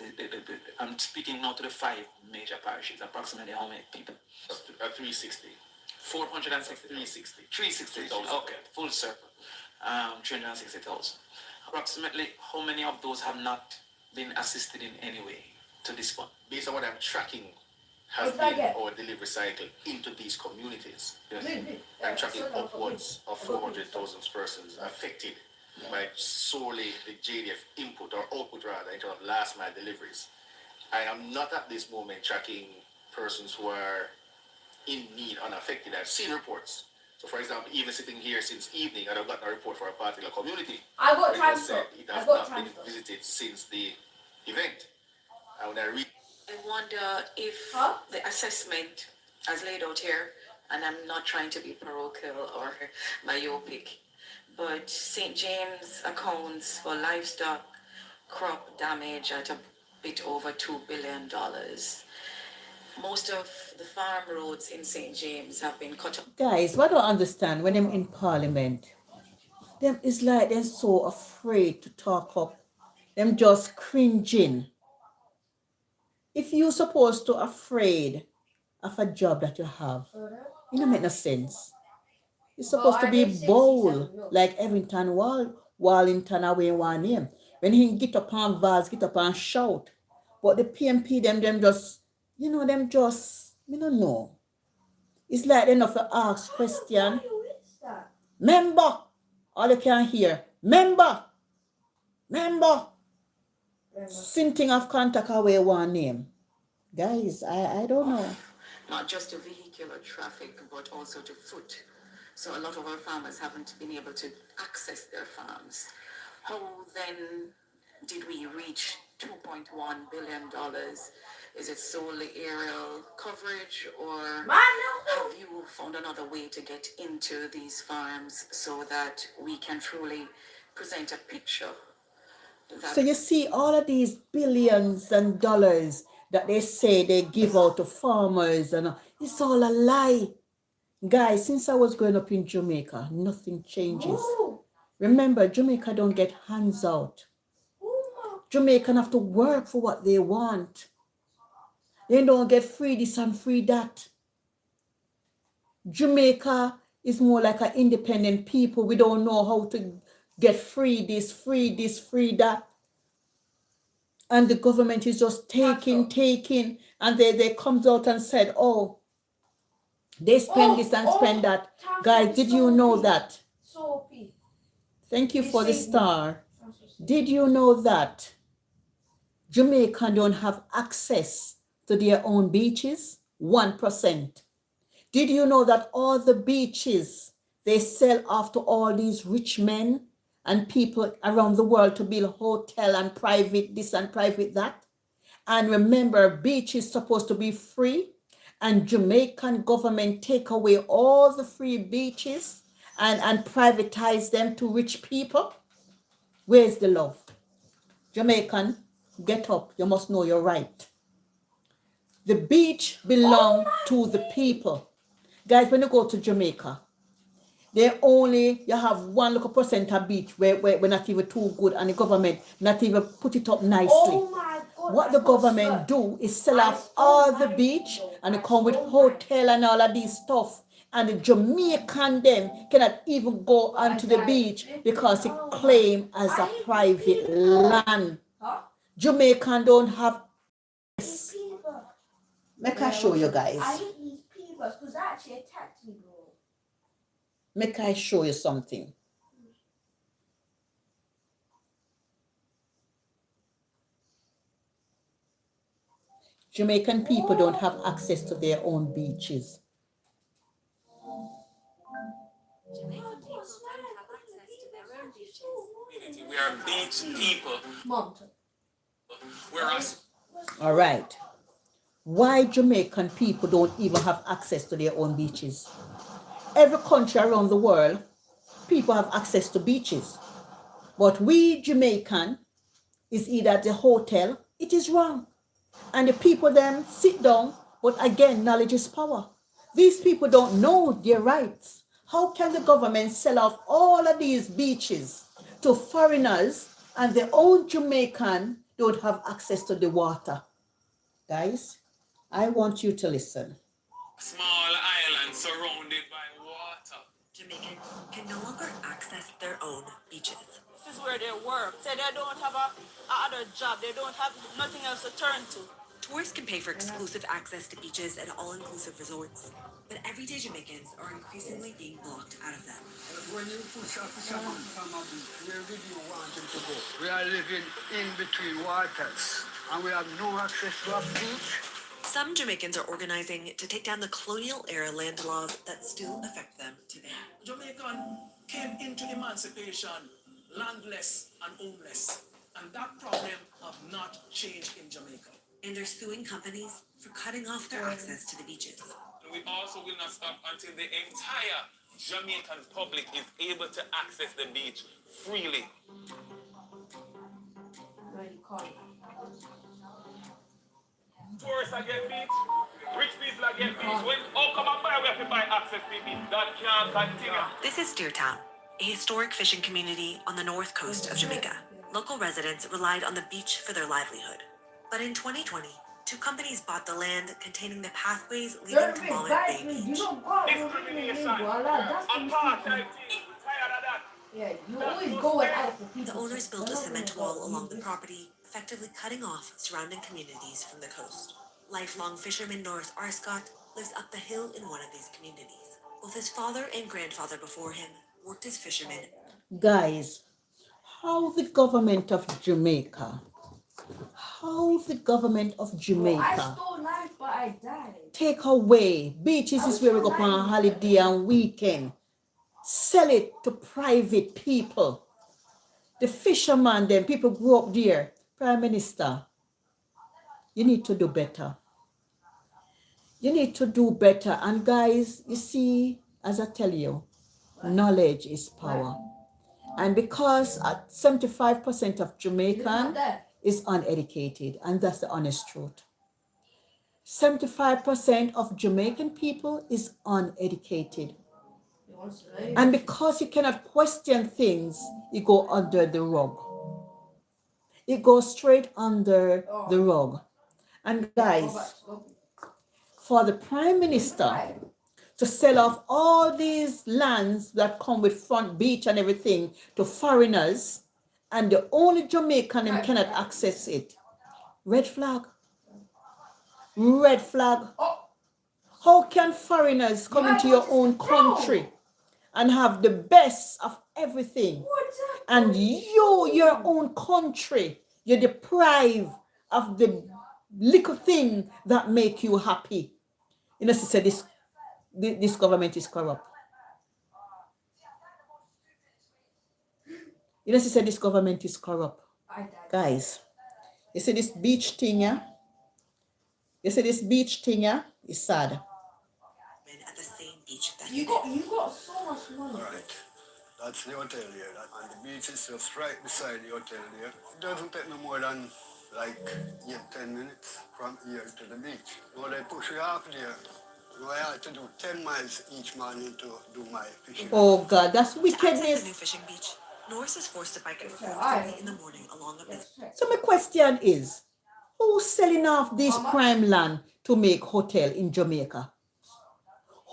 O: I'm speaking now to the 5 major parishes. Approximately how many people?
E: 360.
O: 460. 360. 360,000. Okay, full circle. 360,000. Approximately how many of those have not been assisted in any way to this point?
E: Based on what I'm tracking, has
D: What's that
E: been
D: get?
E: our delivery cycle into these communities.
O: Yes.
E: I'm tracking upwards of 400,000 persons affected by solely the JDF input or output rather in terms of last mile deliveries. I am not at this moment tracking persons who are in need unaffected. I've seen reports. So for example, even sitting here since evening, I've gotten a report for a particular community.
D: I got
E: where it
D: time
E: was said
D: stop.
E: it has
D: I got
E: not
D: time
E: been
D: stop.
E: visited since the event. And when I read
J: I wonder if the assessment as laid out here, and I'm not trying to be parochial or myopic, but St. James accounts for livestock crop damage at a bit over $2 billion. Most of the farm roads in St. James have been cut off.
A: Guys, what I don't understand when them in parliament, them is like they're so afraid to talk up. Them just cringing. If you're supposed to afraid of a job that you have, it don't make no sense. You're supposed to be bold, like Evington Wallington away one name. When he get up and vase, get up and shout. But the PMP, them just, them just, me don't know. It's like they not to ask question. Member, all they can hear. Member. Same thing of contact away one name. Guys, I don't know.
J: Not just to vehicular traffic, but also to foot. So a lot of our farmers haven't been able to access their farms. How then did we reach $2.1 billion? Is it solely aerial coverage, or have you found another way to get into these farms so that we can truly present a picture?
A: So you see all of these billions and dollars that they say they give out to farmers, and it's all a lie. Guys, since I was growing up in Jamaica, nothing changes. Remember, Jamaica don't get hands out. Jamaican have to work for what they want. They don't get free this and free that. Jamaica is more like an independent people. We don't know how to get free this, free that. And the government is just taking, and they comes out and said, oh, they spend this and spend that. Guys, did you know that?
D: Sophie.
A: Thank you for the star. Did you know that Jamaican don't have access to their own beaches? 1%. Did you know that all the beaches, they sell off to all these rich men and people around the world to build hotel and private this and private that? And remember, beach is supposed to be free, and Jamaican government take away all the free beaches and privatize them to rich people. Where's the love? Jamaican, get up. You must know your right. The beach belongs to the people. Guys, when you go to Jamaica, you have 1% of beach where we're not even too good, and the government not even put it up nicely.
D: Oh my God,
A: what the government do is sell off all the beach, and they come with hotel and all of these stuff. And the Jamaican them cannot even go onto the beach because it claimed as a private land. Jamaican don't have. Make I show you guys.
D: I hate these people because they actually attacked me, bro.
A: Make I show you something. Jamaican people don't have access to their own beaches.
Q: Jamaican people don't have access to their own beaches.
O: We are beach people. Whereas,
A: all right. Why Jamaican people don't even have access to their own beaches? Every country around the world people have access to beaches. But we Jamaican is either at the hotel, it is wrong. And the people then sit down, but again, knowledge is power. These people don't know their rights. How can the government sell off all of these beaches to foreigners and their own Jamaican don't have access to the water? Guys, I want you to listen.
M: Small island surrounded by water.
Q: Jamaicans can no longer access their own beaches.
R: This is where they work. Say they don't have a other job. They don't have nothing else to turn to.
Q: Tourists can pay for exclusive access to beaches and all-inclusive resorts, but everyday Jamaicans are increasingly being blocked out of them.
S: When you push a fisherman from a beach, where did you want him to go? We are living in between waters, and we have no access to a beach.
Q: Some Jamaicans are organizing to take down the colonial-era land laws that still affect them today.
M: Jamaican came into emancipation landless and homeless, and that problem have not changed in Jamaica.
Q: And they're suing companies for cutting off their access to the beaches.
H: We also will not stop until the entire Jamaican public is able to access the beach freely. Tourists get beach, rich people get beach. When all come and buy, we have to buy access to the beach. That can't continue.
Q: This is Steertown, a historic fishing community on the north coast of Jamaica. Local residents relied on the beach for their livelihood. But in 2020, two companies bought the land containing the pathways leading to Mullet Bay Beach.
H: Discrimination, apartheid,
D: Yeah, you always go out for people.
Q: The owners built a cement wall along the property, effectively cutting off surrounding communities from the coast. Lifelong fisherman Norris Arscott lives up the hill in one of these communities. Both his father and grandfather before him worked as fishermen.
A: Guys, how the government of Jamaica
D: I stole life, but I died.
A: take away beaches is where we go on holiday and weekend. Sell it to private people. The fishermen, them people grew up there. Prime Minister, you need to do better. You need to do better. And guys, you see, as I tell you, knowledge is power. And because 75% of Jamaican is uneducated, and that's the honest truth. 75% of Jamaican people is uneducated. And because you cannot question things, you go under the rug. It goes straight under the rug. And guys, for the Prime Minister to sell off all these lands that come with front beach and everything to foreigners, and the only Jamaican cannot access it. Red flag. Red flag. How can foreigners come into your own country and have the best of everything, and you, your own country, you're deprived of the little thing that make you happy? You know, sister, this government is corrupt. You know, sister, this government is corrupt. Guys, you see this beach thing, yeah? You see this beach thing, yeah? It's sad.
Q: At the same beach that
D: You got so much money.
S: Right. That's the hotel here. And the beach is just right beside the hotel there. It doesn't take no more than like 10 minutes from here to the beach. Well, they push you off there. I had to do 10 miles each morning to do my fishing.
A: Oh God, that's
Q: To access the new
A: wickedness.
Q: fishing beach, Norris is forced to bike at 4:30 in the morning along a beach.
A: So my question is, who's selling off this prime land to make hotel in Jamaica?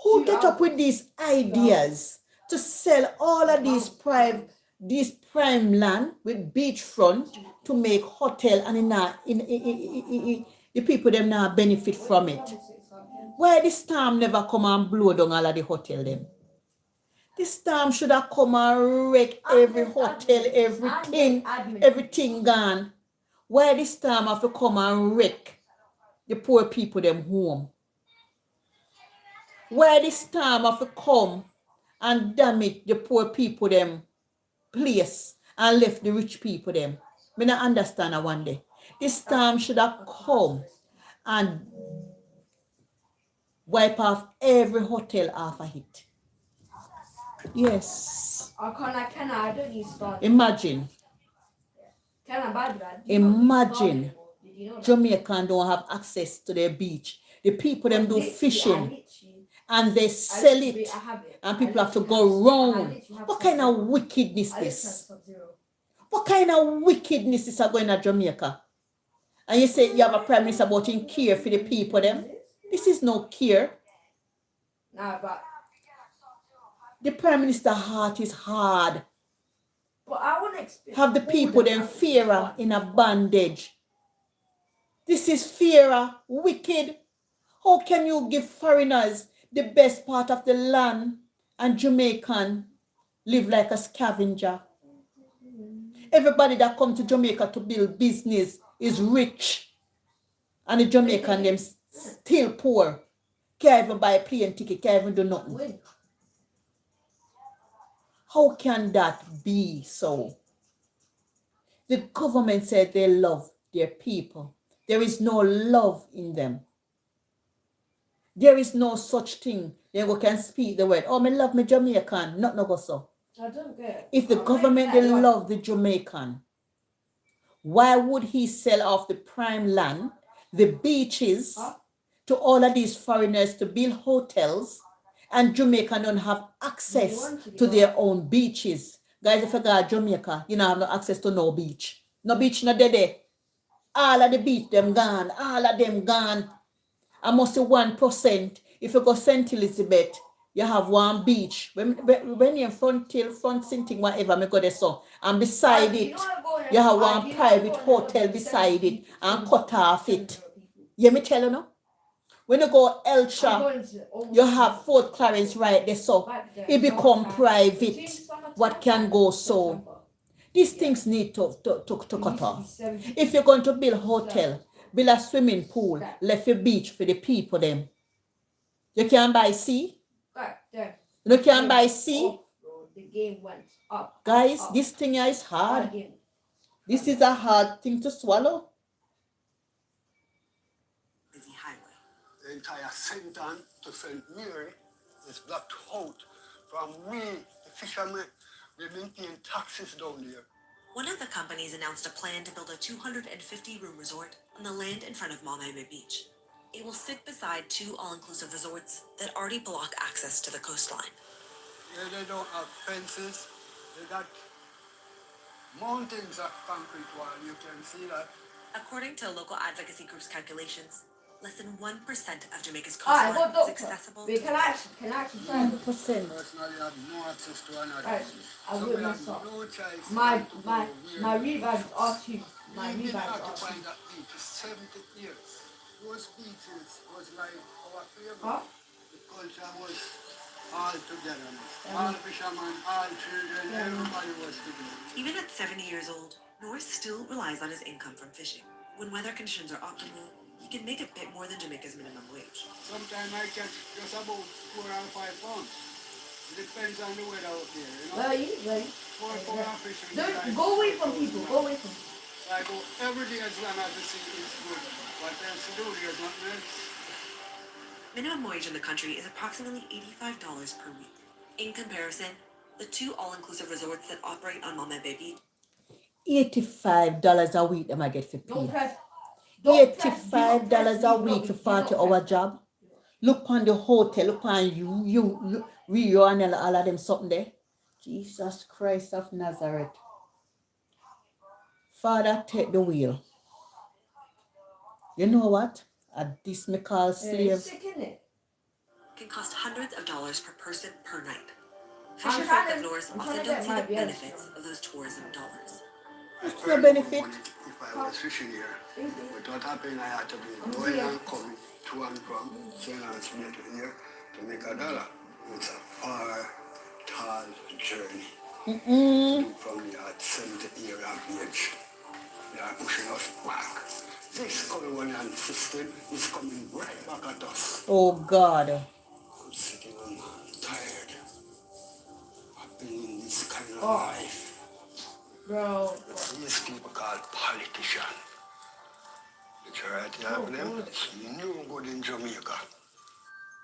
A: Who get up with these ideas to sell all of these prime land with beachfront to make hotel, and the people them now benefit from it? Why this storm never come and blow down all of the hotel them? This storm should have come and wreck every hotel, everything gone. Why this storm have to come and wreck the poor people them home? Why this storm have to come and damage the poor people them place and left the rich people them? Me not understand one day. This storm should have come and wipe off every hotel off of it. Yes.
D: I don't need start.
A: Imagine. Imagine. Jamaican don't have access to their beach. The people them do fishing and they sell it and people have to go round. What kind of wickedness this? What kind of wickedness is going on Jamaica? And you say you have a prime minister about in care for the people them? This is no care. The prime minister heart is hard.
D: But I want to
A: have the people them fear in a bondage. This is fear, wicked. How can you give foreigners the best part of the land and Jamaican live like a scavenger? Everybody that come to Jamaica to build business is rich. And the Jamaican them still poor. Can't even buy a plane ticket, can't even do nothing. How can that be so? The government said they love their people. There is no love in them. There is no such thing. They can speak the word. Oh, me love me Jamaican. Not no go so.
D: I don't get it.
A: If the government they love the Jamaican, why would he sell off the prime land, the beaches, to all of these foreigners to build hotels, and Jamaica don't have access to their own beaches? Guys, if you go to Jamaica, you don't have no access to no beach. No beach not there. All of the beach them gone. All of them gone. I must say 1%. If you go St. Elizabeth, you have one beach. When you're front sinting, whatever, me go there so. And beside it, you have one private hotel beside it and cut off it. You me tell you no? When you go Elsha, you have Fort Clarence right there so. It become private. What can go so? These things need to cut off. If you're going to build a hotel, build a swimming pool, left a beach for the people them. You can't buy sea. You can't buy sea.
D: The game went up.
A: Guys, this thing is hard. This is a hard thing to swallow.
S: Busy highway. The entire St. Anne to St. Mary is blocked out from we, the fishermen. We've been paying taxes down there.
Q: One of the companies announced a plan to build a 250-room resort on the land in front of Malmö Beach. It will sit beside two all-inclusive resorts that already block access to the coastline.
S: Yeah, they don't have fences. They got mountains of concrete wall. You can see that.
Q: According to local advocacy groups' calculations, less than 1% of Jamaica's coastline is accessible.
D: We can actually try.
A: 1%.
S: Personally, I have no access to another.
D: I will myself.
S: No choice.
D: My rebound is off too. My
S: We've been
D: rebound is off
S: occupying
D: too.
S: that beach for 70 years. Those beaches was like our favorite. The culture was all together. All fishermen, all children, everybody was together.
Q: Even at 70 years old, Norris still relies on his income from fishing. When weather conditions are optimal, he can make a bit more than Jamaica's minimum wage.
S: Sometimes I catch just about 4 or 5 pounds. It depends on the weather out there, you know.
D: Well, you ready?
S: 4 fishing.
D: Don't go away from people. Go away from people.
S: So I go every day as long as the sea is good. What else to do? There's nothing else.
Q: Minimum wage in the country is approximately $85 per week. In comparison, the two all-inclusive resorts that operate on Malmö Beach.
A: $85 a week them I get for pay. $85 a week for 40-hour job. Look on the hotel, look on you Rio and all of them something there. Jesus Christ of Nazareth. Father, take the wheel. You know what? At this me call slave.
Q: Can cost hundreds of dollars per person per night. Fisher folk like Norris often don't see the benefits of those tourism dollars.
A: What's the benefit?
S: If I was fishing here, but what happened, I had to be going and coming to and from St. Anne's here to make $1. It's a far, tall journey. From here at 70 years of age. They are pushing us back. This colonial system is coming right back at us.
A: Oh God.
S: I'm sitting on tired of being in this kind of life.
D: Bro.
S: These people called politicians. The charity of them, you know good in Jamaica.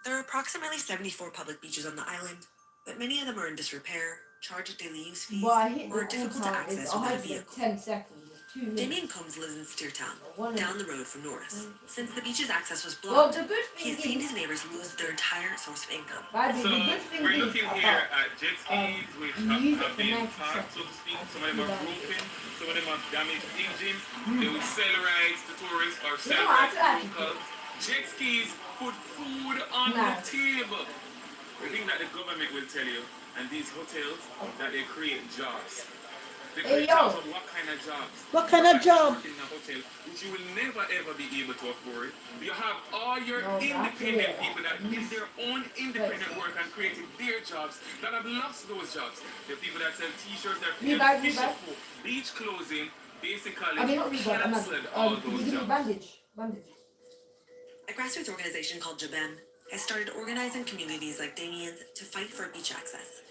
Q: There are approximately 74 public beaches on the island, but many of them are in disrepair, charge daily use fees, or difficult to access without a vehicle.
D: 10 seconds.
Q: Damien Combs lives in Steertown, down the road from Norris. Since the beach's access was blocked, he's seen his neighbors lose their entire source of income.
B: So we're looking here at jet skis which have been parked, so to speak. Some of them are broken, some of them have damaged engines. They will sell rides to tourists or sell rides to locals. Jet skis put food on the table. The thing that the government will tell you, and these hotels, that they create jobs. They create jobs of what kind of jobs?
A: What kind of job?
B: In a hotel, which you will never ever be able to afford. You have all your independent people that did their own independent work and created their jobs that have lost those jobs. The people that sell t-shirts, that fishing for beach closing, basically canceled all those jobs.
Q: A grassroots organization called Jabem has started organizing communities like Damien's to fight for beach access.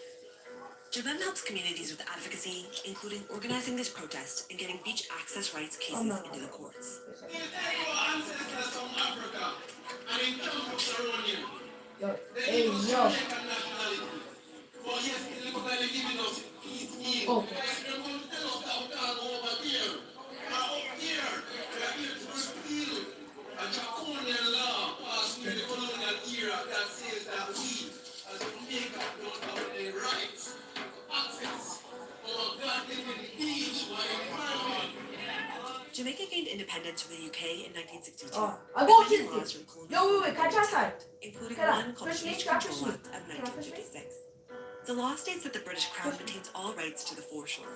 Q: Jabem helps communities with advocacy, including organizing this protest and getting beach access rights cases into the courts. Jamaica gained independence from the UK in 1962.
D: I got
Q: many
D: it.
Q: laws from colonial
D: Yo, wait, catch us out.
Q: including one called the Beach Control Act of 1956. The law states that the British Crown maintains all rights to the foreshore,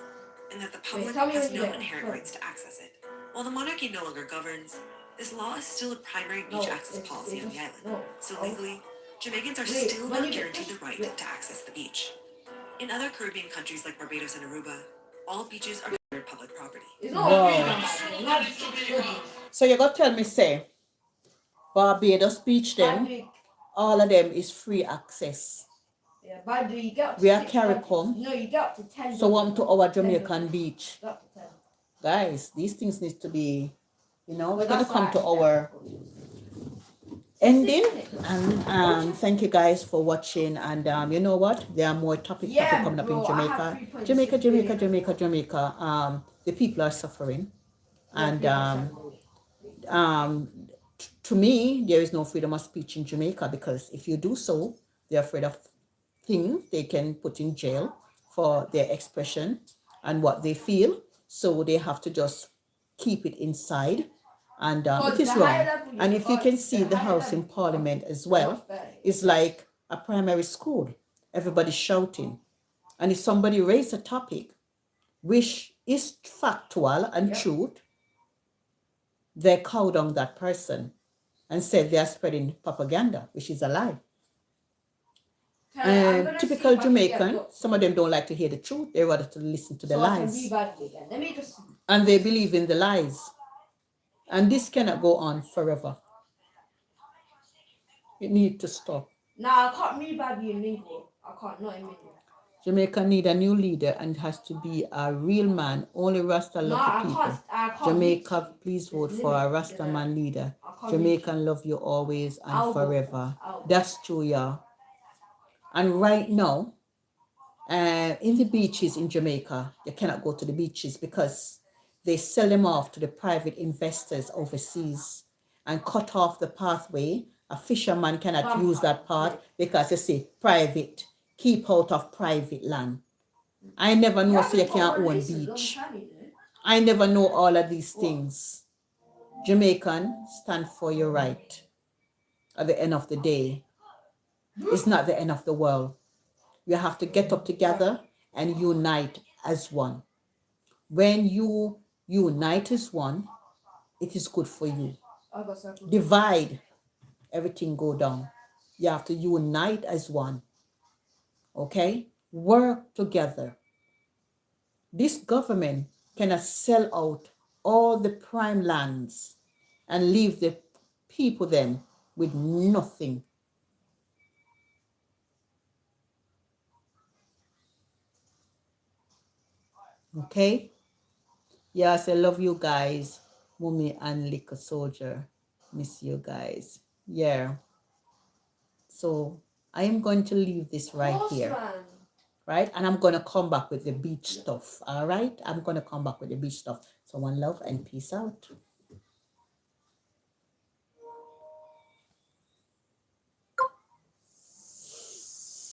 Q: and that the public has no inherent rights to access it. While the monarchy no longer governs, this law is still a primary beach access policy on the island, so legally, Jamaicans are still not guaranteed the right to access the beach. In other Caribbean countries like Barbados and Aruba, all beaches are considered public property.
A: Wow. So you got to tell me, say, Barbados beach them, all of them is free access.
D: Yeah, but you get
A: We are CARICOM.
D: No, you get up to 10.
A: So on to our Jamaican beach.
D: Get up to 10.
A: Guys, these things need to be, we're going to come to our ending. And thank you guys for watching. And you know what? There are more topics coming up in Jamaica. Jamaica. The people are suffering. And to me, there is no freedom of speech in Jamaica, because if you do so, they're afraid of things they can put in jail for their expression and what they feel. So they have to just keep it inside. And it is wrong. And if you can see the House in Parliament as well, it's like a primary school. Everybody's shouting. And if somebody raises a topic which is factual and truth, they cow down that person and say they are spreading propaganda, which is a lie. And typical Jamaican, some of them don't like to hear the truth. They rather to listen to the lies. And they believe in the lies. And this cannot go on forever. It needs to stop.
D: Nah, I can't me badly in Lingo. I can't, not in Lingo.
A: Jamaica need a new leader, and it has to be a real man. Only Rasta love the people.
D: I can't
A: Jamaica, please vote for a Rasta man leader. Jamaican love you always and forever. That's true, yeah. And right now, in the beaches in Jamaica, you cannot go to the beaches because they sell them off to the private investors overseas and cut off the pathway. A fisherman cannot use that path because they say private. Keep out of private land. I never know so you can't own beach. I never know all of these things. Jamaican, stand for your right. At the end of the day, it's not the end of the world. You have to get up together and unite as one. When you unite as one, it is good for you. Divide, everything go down. You have to unite as one. Okay? Work together. This government cannot sell out all the prime lands and leave the people then with nothing. Okay? Yes, I love you guys. Mummy and Liquor Soldier. Miss you guys. Yeah. So I am going to leave this right here. right? And I'm going to come back with the beach stuff, all right? I'm going to come back with the beach stuff. So one love and peace out.